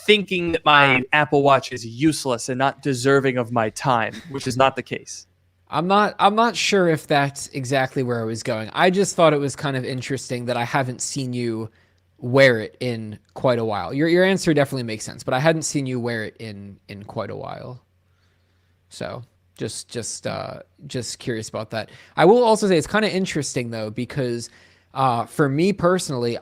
thinking that my Apple Watch is useless and not deserving of my time, which is not the case. I'm not sure if that's exactly where I was going. I just thought it was kind of interesting that I haven't seen you wear it in quite a while. Your answer definitely makes sense, but I hadn't seen you wear it in quite a while. So just curious about that. I will also say it's kind of interesting though because for me personally,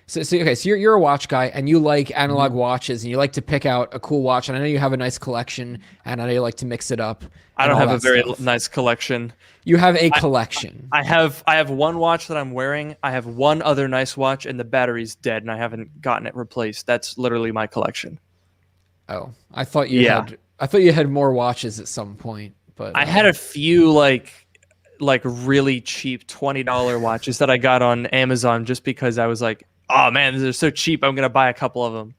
so you're a watch guy and you like analog watches and you like to pick out a cool watch, and I know you have a nice collection and I know you like to mix it up. I don't have a very nice collection. You have a collection. I have one watch that I'm wearing. I have one other nice watch and the battery's dead and I haven't gotten it replaced. That's literally my collection. Oh, I thought you had more watches at some point, but I had a few like like really cheap $20 watches that I got on Amazon just because I was like, oh man, they're so cheap. I'm gonna buy a couple of them.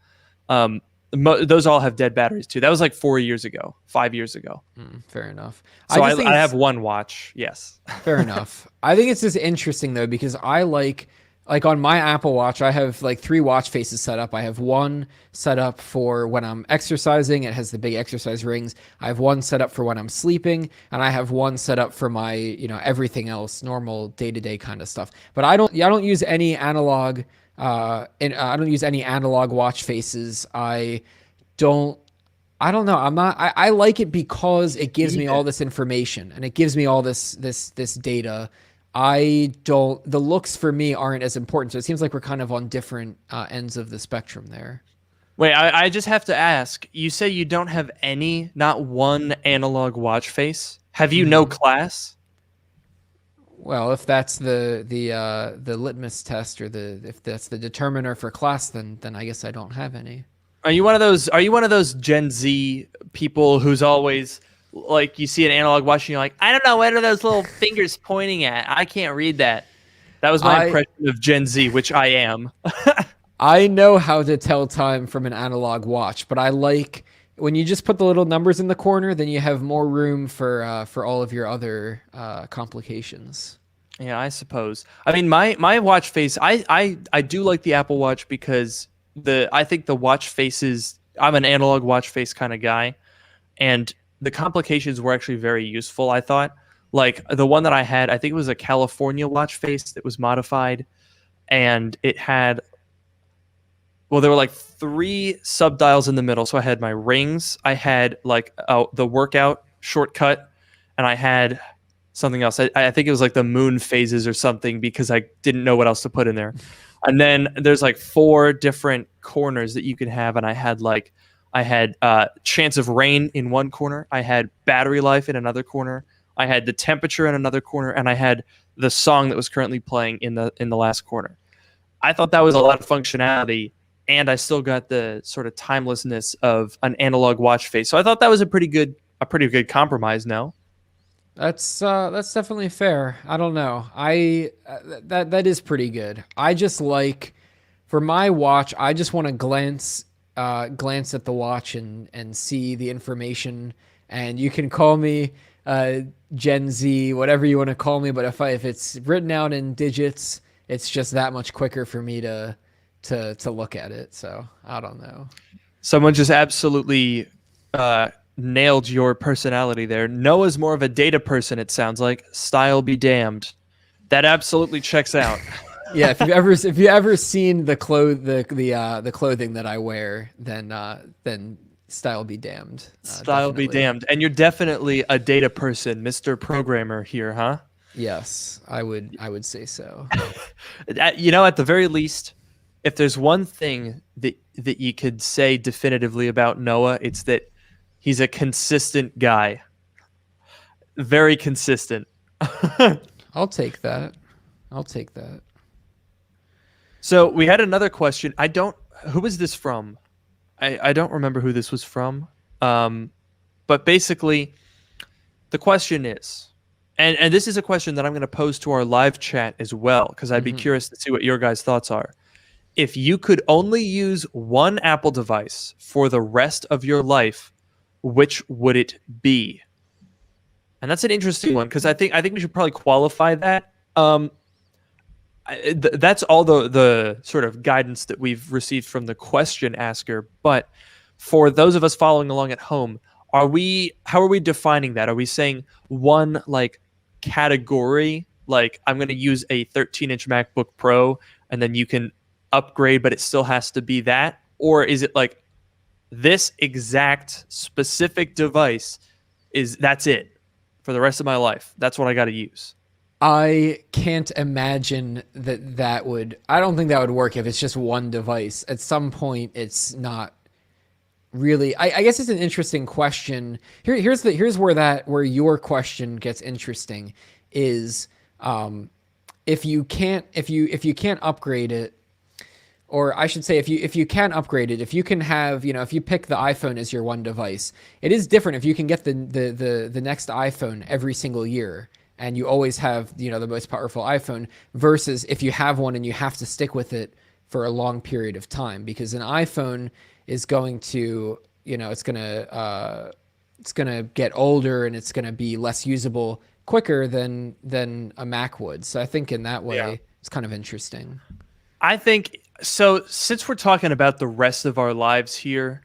Those all have dead batteries too. That was like 4 years ago, 5 years ago. Fair enough. So I just think I have one watch. Yes. fair enough. I think it's just interesting though because I like on my Apple Watch, I have like 3 watch faces set up. I have one set up for when I'm exercising. It has the big exercise rings. I have one set up for when I'm sleeping, and I have one set up for my, everything else, normal day-to-day kind of stuff. But I don't use any analog. And I don't use any analog watch faces. I don't know. I like it because it gives me all this information and it gives me all this data. The looks for me aren't as important. So it seems like we're kind of on different ends of the spectrum there. Wait, I just have to ask. You say you don't have not one analog watch face. Have you no class? Well, if that's the litmus test or if that's the determiner for class, then I guess I don't have any. Are you one of those Gen Z people who's always like you see an analog watch and you're like, I don't know, what are those little fingers pointing at? I can't read that. That was my impression of Gen Z, which I am. I know how to tell time from an analog watch, but I like when you just put the little numbers in the corner, then you have more room for all of your other complications. Yeah, I suppose. I mean, my watch face, I do like the Apple Watch because I think the watch faces. I'm an analog watch face kind of guy, and the complications were actually very useful. I thought, like the one that I had, I think it was a California watch face that was modified, and it had. Well, there were like 3 subdials in the middle. So I had my rings, I had like the workout shortcut, and I had something else. I think it was like the moon phases or something because I didn't know what else to put in there. And then there's like 4 different corners that you can have. And I had chance of rain in one corner. I had battery life in another corner. I had the temperature in another corner. And I had the song that was currently playing in the last corner. I thought that was a lot of functionality. And I still got the sort of timelessness of an analog watch face. So I thought that was a pretty good compromise. No, that's definitely fair. I don't know. That is pretty good. I just like for my watch, I just want to glance at the watch and see the information. And you can call me Gen Z, whatever you want to call me. But if it's written out in digits, it's just that much quicker for me to look at it. So I don't know. Someone just absolutely nailed your personality there. Noah's more of a data person, it sounds like. Style be damned. That absolutely checks out. Yeah, if you ever seen the clothing that I wear, then style be damned. Style be damned. And you're definitely a data person, Mr. Programmer here, huh? Yes, I would say so. At the very least, if there's one thing that you could say definitively about Noah, it's that he's a consistent guy. Very consistent. I'll take that. So we had another question. Who was this from? I don't remember who this was from. But basically, the question is, and this is a question that I'm going to pose to our live chat as well, because I'd be curious to see what your guys' thoughts are. If you could only use one Apple device for the rest of your life, which would it be? And that's an interesting one because I think we should probably qualify that. That's all the sort of guidance that we've received from the question asker. But for those of us following along at home, how are we defining that? Are we saying one like category, like I'm going to use a 13-inch MacBook Pro, and then you can upgrade, but it still has to be that? Or is it like this exact specific device that's it for the rest of my life? That's what I got to use. I can't imagine that would. I don't think that would work if it's just one device. At some point, it's not really. I guess it's an interesting question. Here's where your question gets interesting. Is if you can't upgrade it, or I should say if you can upgrade it, if you can have, if you pick the iPhone as your one device, it is different if you can get the next iPhone every single year. and you always have, the most powerful iPhone, versus if you have one and you have to stick with it for a long period of time, because an iPhone is going to, it's going to get older and it's going to be less usable quicker than a Mac would. So I think in that Yeah. way it's kind of interesting. I think so. Since we're talking about the rest of our lives here,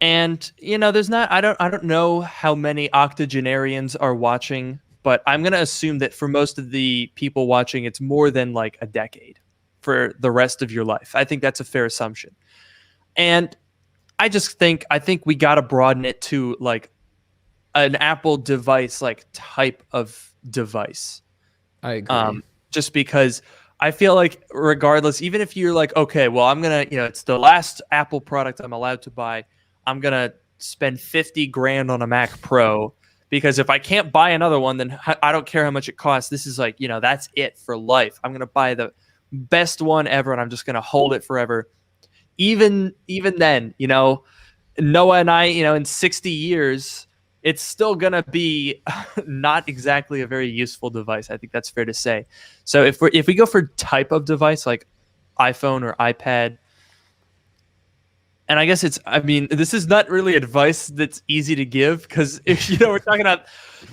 and there's not. I don't know how many octogenarians are watching, but I'm gonna assume that for most of the people watching, it's more than like a decade for the rest of your life. I think that's a fair assumption, and I think we gotta broaden it to like an Apple device, like type of device. I agree. Just because I feel like regardless, even if you're like, okay, well, I'm gonna, it's the last Apple product I'm allowed to buy. I'm gonna spend 50 grand on a Mac Pro because if I can't buy another one, then I don't care how much it costs. This is like, that's it for life. I'm gonna buy the best one ever, and I'm just gonna hold it forever. Even then, Noah and I, in 60 years, it's still going to be not exactly a very useful device. I think that's fair to say. So if we go for type of device like iPhone or iPad, and I guess this is not really advice that's easy to give because if we're talking about,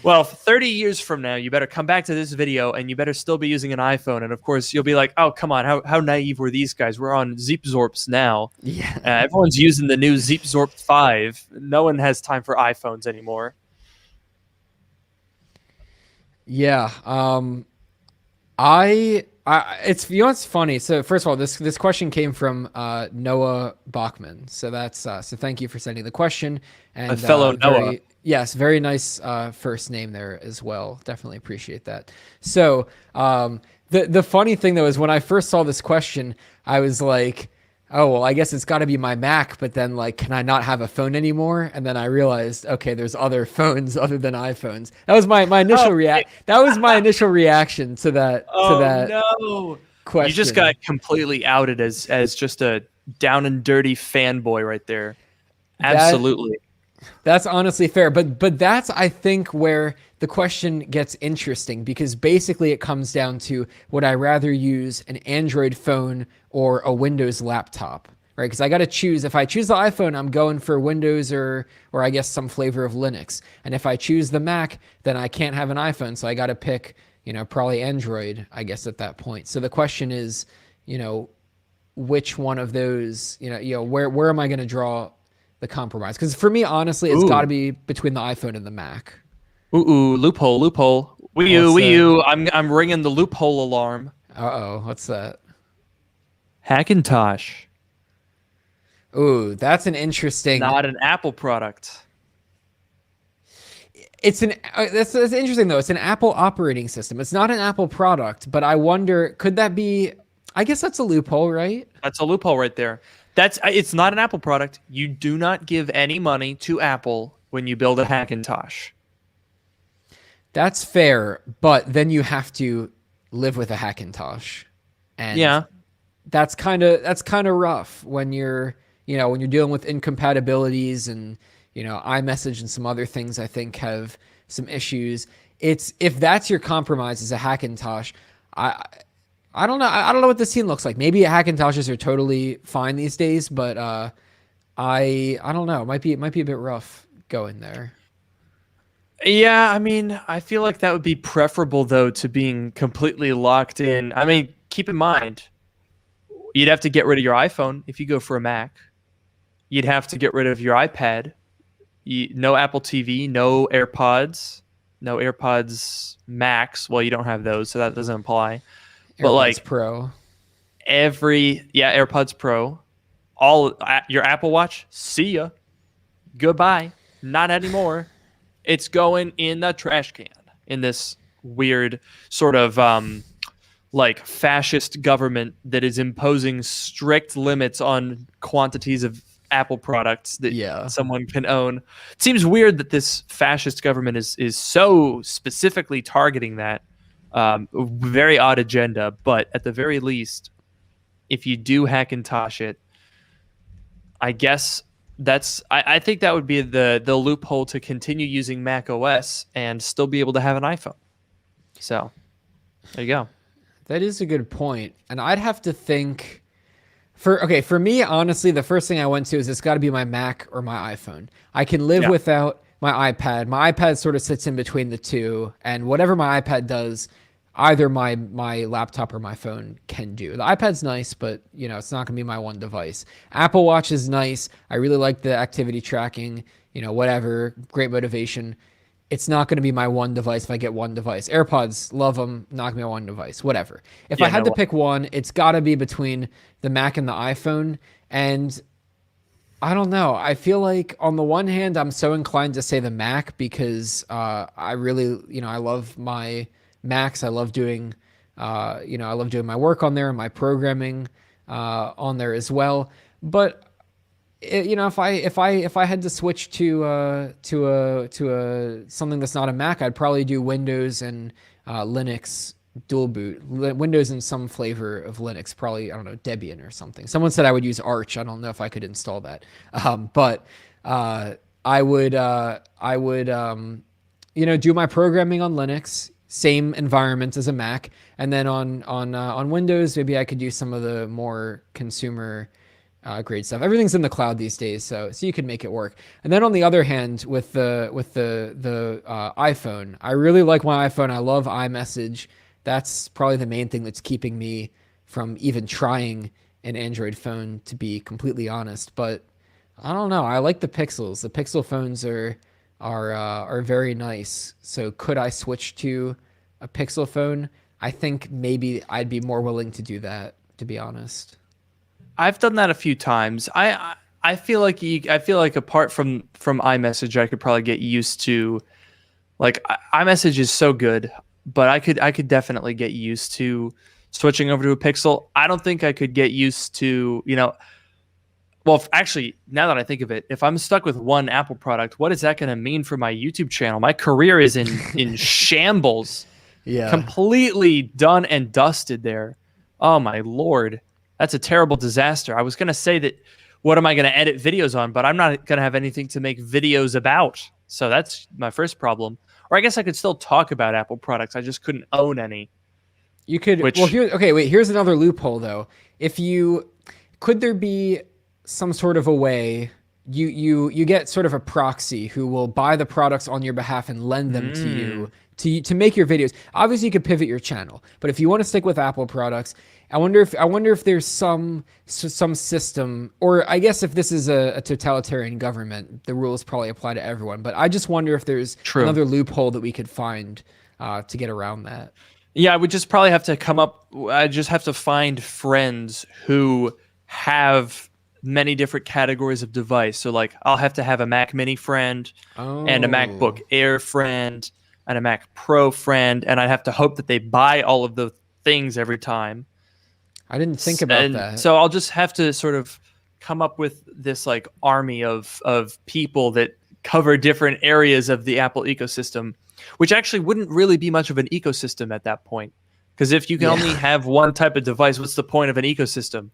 well, 30 years from now, you better come back to this video and you better still be using an iPhone. And of course, you'll be like, oh, come on, how naive were these guys? We're on Zeepzorps now. Yeah. Everyone's using the new Zeepzorp 5. No one has time for iPhones anymore. Yeah. It's it's funny. So first of all, this question came from Noah Bachman. So that's so thank you for sending the question, and A fellow Noah. very nice first name there as well. Definitely appreciate that. So the funny thing though is when I first saw this question, I was like, oh, well, I guess it's got to be my Mac, but then like, can I not have a phone anymore? And then I realized, okay, there's other phones other than iPhones. That was my initial That was my initial reaction to that. Oh, to that no. question. You just got completely outed as just a down and dirty fanboy right there. Absolutely. That's honestly fair, but that's I think where the question gets interesting because basically it comes down to would I rather use an Android phone or a Windows laptop, right? Because I got to choose. If I choose the iPhone, I'm going for Windows or I guess some flavor of Linux, and if I choose the Mac, then I can't have an iPhone, so I got to pick probably Android, I guess at that point. So the question is, which one of those, where am I going to draw the compromise? Because for me, honestly, it's got to be between the iPhone and the Mac. Ooh, loophole. Wii U. I'm ringing the loophole alarm. Uh-oh, what's that? Hackintosh. Ooh, that's an interesting. Not an Apple product. It's that's interesting though. It's an Apple operating system. It's not an Apple product, but I wonder, could that be? I guess that's a loophole, right? That's a loophole right there. It's not an Apple product. You do not give any money to Apple when you build a Hackintosh. That's fair, but then you have to live with a Hackintosh, and yeah, that's kind of rough when you're when you're dealing with incompatibilities and iMessage and some other things I think have some issues. If that's your compromise as a Hackintosh, I don't know. I don't know what the scene looks like. Maybe Hackintoshes are totally fine these days, but I don't know. It might be a bit rough going there. Yeah, I feel like that would be preferable though to being completely locked in. Keep in mind, you'd have to get rid of your iPhone if you go for a Mac. You'd have to get rid of your iPad. No Apple TV, no AirPods Max. Well, you don't have those, so that doesn't apply. But AirPods Pro. AirPods Pro. All your Apple Watch, see ya. Goodbye. Not anymore. It's going in the trash can in this weird sort of fascist government that is imposing strict limits on quantities of Apple products that someone can own. It seems weird that this fascist government is so specifically targeting that. Very odd agenda, but at the very least, if you do Hackintosh it, I guess I think that would be the loophole to continue using Mac OS and still be able to have an iPhone. So there you go. That is a good point. And I'd have to think for me, honestly, the first thing I went to is it's got to be my Mac or my iPhone. I can live Yeah. without my iPad. My iPad sort of sits in between the two, and whatever my iPad does, either my laptop or my phone can do. The iPad's nice, but it's not going to be my one device. Apple Watch is nice. I really like the activity tracking, whatever, great motivation. It's not going to be my one device if I get one device. AirPods, love them, not going to be my one device, whatever. If I Yeah, had no. to pick one, it's got to be between the Mac and the iPhone. And I don't know. I feel like on the one hand, I'm so inclined to say the Mac because I really, I love my Macs. I love doing, I love doing my work on there and my programming on there as well. But if I had to switch to something that's not a Mac, I'd probably do Windows and Linux dual boot. Windows and some flavor of Linux, probably I don't know, Debian or something. Someone said I would use Arch. I don't know if I could install that, but I would do my programming on Linux, same environment as a Mac, and then on Windows, maybe I could do some of the more consumer grade stuff. Everything's in the cloud these days, so you can make it work. And then on the other hand, with the iPhone, I really like my iPhone. I love iMessage. That's probably the main thing that's keeping me from even trying an Android phone, to be completely honest. But I don't know. I like the Pixels. The Pixel phones are very nice. So could I switch to a Pixel phone? I think maybe I'd be more willing to do that, to be honest. I've done that a few times. I feel like apart from iMessage, I could probably get used to, like, iMessage is so good, but I could definitely get used to switching over to a Pixel. I don't think I could get used to, well, actually, now that I think of it, if I'm stuck with one Apple product, what is that going to mean for my YouTube channel? My career is in shambles. Yeah. Completely done and dusted there. Oh my Lord. That's a terrible disaster. I was going to say that, what am I going to edit videos on? But I'm not going to have anything to make videos about. So that's my first problem. Or I guess I could still talk about Apple products. I just couldn't own any. You could. Here's another loophole though. Could there be some sort of a way you get sort of a proxy who will buy the products on your behalf and lend them to you to make your videos. Obviously, you could pivot your channel, but if you want to stick with Apple products, I wonder if there's some system, or I guess if this is a totalitarian government, the rules probably apply to everyone. But I just wonder if there's another loophole that we could find to get around that. Yeah, I would just probably have to I just have to find friends who have many different categories of device. So like I'll have to have a Mac Mini friend and a MacBook Air friend and a Mac Pro friend, and I'd have to hope that they buy all of the things every time. I didn't think about that. So I'll just have to sort of come up with this like army of people that cover different areas of the Apple ecosystem, which actually wouldn't really be much of an ecosystem at that point. Because if you can only have one type of device, what's the point of an ecosystem?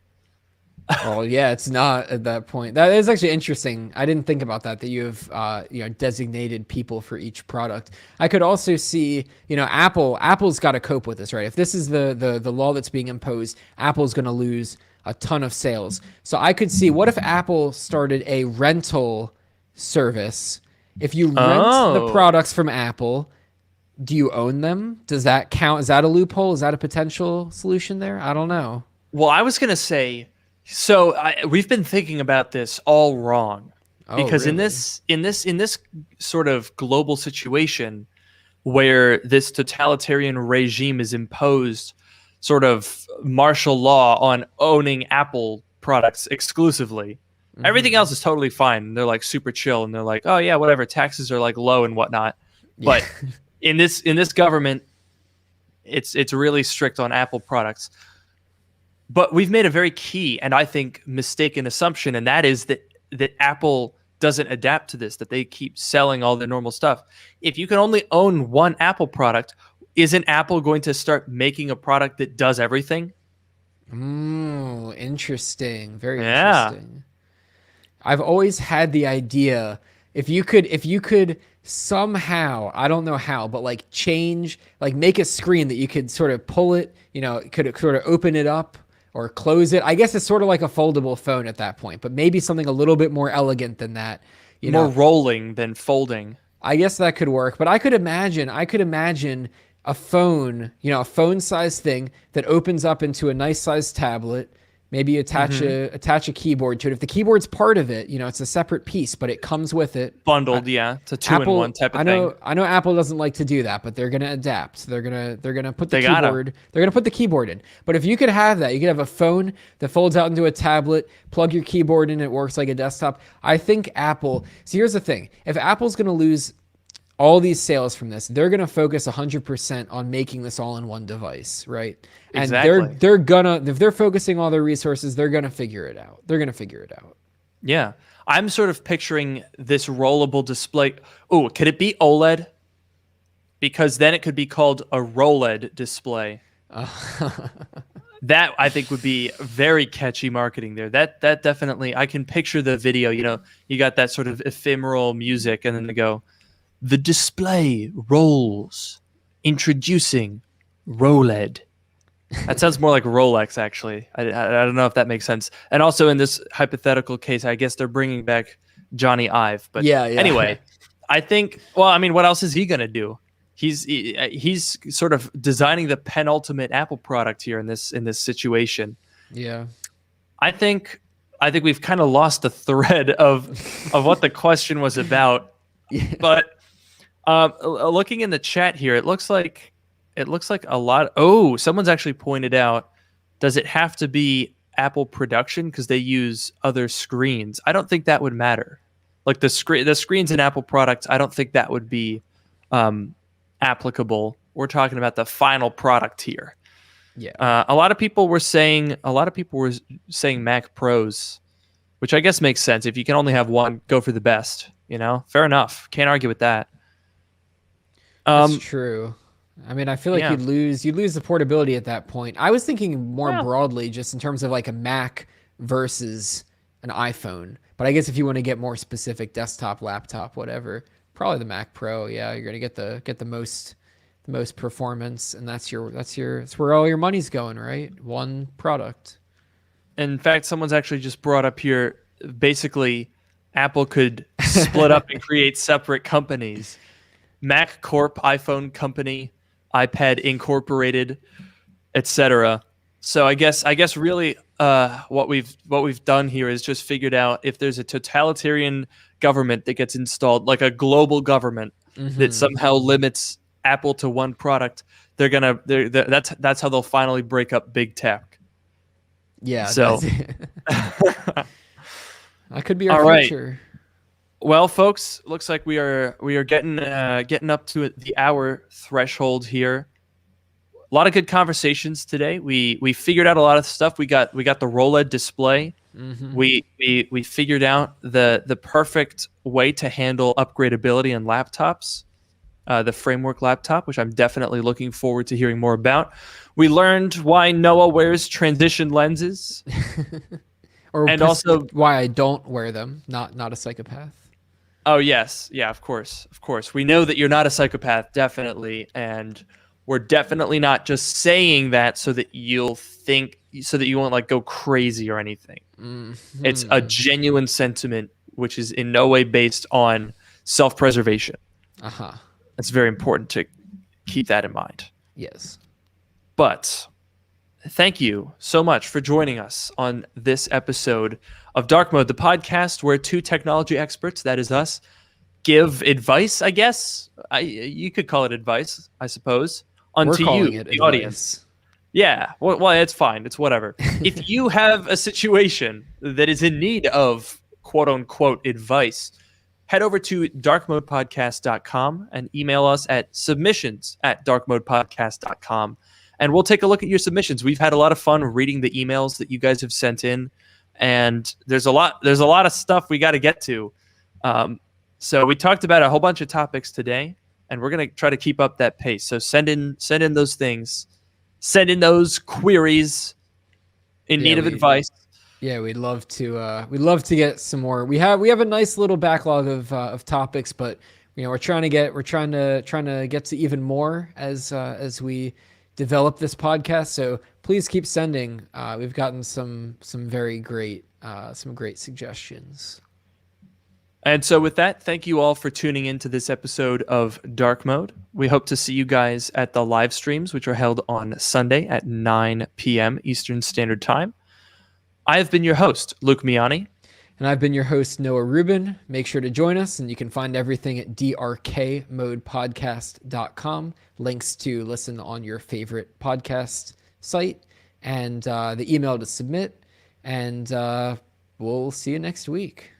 Oh yeah, it's not at that point. That is actually interesting. I didn't think about that you have designated people for each product. I could also see, Apple's got to cope with this, right? If this is the law that's being imposed, Apple's going to lose a ton of sales. So I could see, what if Apple started a rental service? If you rent the products from Apple, do you own them? Does that count? Is that a loophole? Is that a potential solution there? I don't know. Well, I was going to say, so we've been thinking about this all wrong, because really? in this sort of global situation where this totalitarian regime is imposed sort of martial law on owning Apple products exclusively, everything else is totally fine. They're like super chill, and they're like, oh yeah, whatever, taxes are like low and whatnot. But in this government, it's really strict on Apple products. But we've made a very key and I think mistaken assumption, and that is that Apple doesn't adapt to this, that they keep selling all the normal stuff. If you can only own one Apple product, isn't Apple going to start making a product that does everything? Interesting. Very interesting. I've always had the idea, if you could somehow, I don't know how, but like change, like make a screen that you could sort of pull it, could sort of open it up or close it. I guess it's sort of like a foldable phone at that point, but maybe something a little bit more elegant than that. More rolling than folding. I guess that could work, but I could imagine a phone, a phone-sized thing that opens up into a nice-sized tablet. Maybe attach a keyboard to it. If the keyboard's part of it, it's a separate piece, but it comes with it. Bundled, yeah. It's a two-in-one type of thing. I know Apple doesn't like to do that, but they're gonna adapt. They're gonna put the keyboard. They're gonna put the keyboard in. But if you could have that, you could have a phone that folds out into a tablet, plug your keyboard in, it works like a desktop. I think Apple. See, here's the thing: if Apple's gonna lose all these sales from this, they're going to focus 100% on making this all in one device, right? And exactly. they're gonna, if they're focusing all their resources, they're going to figure it out. They're going to figure it out. Yeah. I'm sort of picturing this rollable display. Oh, could it be OLED? Because then it could be called a ROLED display. That I think would be very catchy marketing there. That definitely, I can picture the video, you got that sort of ephemeral music and then they go, the display rolls. Introducing ROLED. That sounds more like Rolex, actually. I don't know if that makes sense. And also in this hypothetical case, I guess they're bringing back Johnny Ive. But anyway, I think, what else is he going to do? He's sort of designing the penultimate Apple product here in this situation. Yeah. I think we've kind of lost the thread of what the question was about. Yeah. But looking in the chat here, it looks like a lot. Oh, someone's actually pointed out, does it have to be Apple production because they use other screens? I don't think that would matter. Like the screens in Apple products, I don't think that would be applicable. We're talking about the final product here. Yeah. A lot of people were saying Mac Pros, which I guess makes sense. If you can only have one, go for the best. Fair enough. Can't argue with that. That's true. I feel like you'd lose the portability at that point. I was thinking more broadly, just in terms of like a Mac versus an iPhone. But I guess if you want to get more specific, desktop, laptop, whatever, probably the Mac Pro. Yeah, you're gonna get the most performance, and that's where all your money's going, right? One product. In fact, someone's actually just brought up here. Basically, Apple could split up and create separate companies. Mac Corp, iPhone Company, iPad Incorporated, etc. So I guess really what we've done here is just figured out if there's a totalitarian government that gets installed, like a global government that somehow limits Apple to one product, that's how they'll finally break up big tech. Yeah. So that could be our future. Right. Well, folks, looks like we are getting up to the hour threshold here. A lot of good conversations today. We figured out a lot of stuff. We got the ROLED display. We figured out the perfect way to handle upgradability in laptops. The framework laptop, which I'm definitely looking forward to hearing more about. We learned why Noah wears transition lenses. And also why I don't wear them. Not a psychopath. Oh, yes. Yeah, of course. We know that you're not a psychopath, definitely. And we're definitely not just saying that so that you won't like go crazy or anything. It's a genuine sentiment, which is in no way based on self-preservation. It's very important to keep that in mind. Yes. But thank you so much for joining us on this episode of Dark Mode, the podcast where two technology experts, that is us, give advice, I guess. You could call it advice, I suppose, unto you, the audience. Yeah, well, it's fine. It's whatever. If you have a situation that is in need of quote-unquote advice, head over to darkmodepodcast.com and email us at submissions@darkmodepodcast.com. And we'll take a look at your submissions. We've had a lot of fun reading the emails that you guys have sent in, and there's a lot of stuff we got to get to. So we talked about a whole bunch of topics today, and we're gonna try to keep up that pace. So send in those things, send in those queries in need of advice. Yeah, we'd love to get some more. We have a nice little backlog of topics, but we're trying to get to even more as we develop this podcast. So please keep sending. We've gotten some very great suggestions. And so with that, thank you all for tuning into this episode of Dark Mode. We hope to see you guys at the live streams, which are held on Sunday at 9 p.m. Eastern Standard Time. I have been your host, Luke Miani. And I've been your host, Noah Rubin. Make sure to join us, and you can find everything at drkmodepodcast.com. Links to listen on your favorite podcast site, and the email to submit. And we'll see you next week.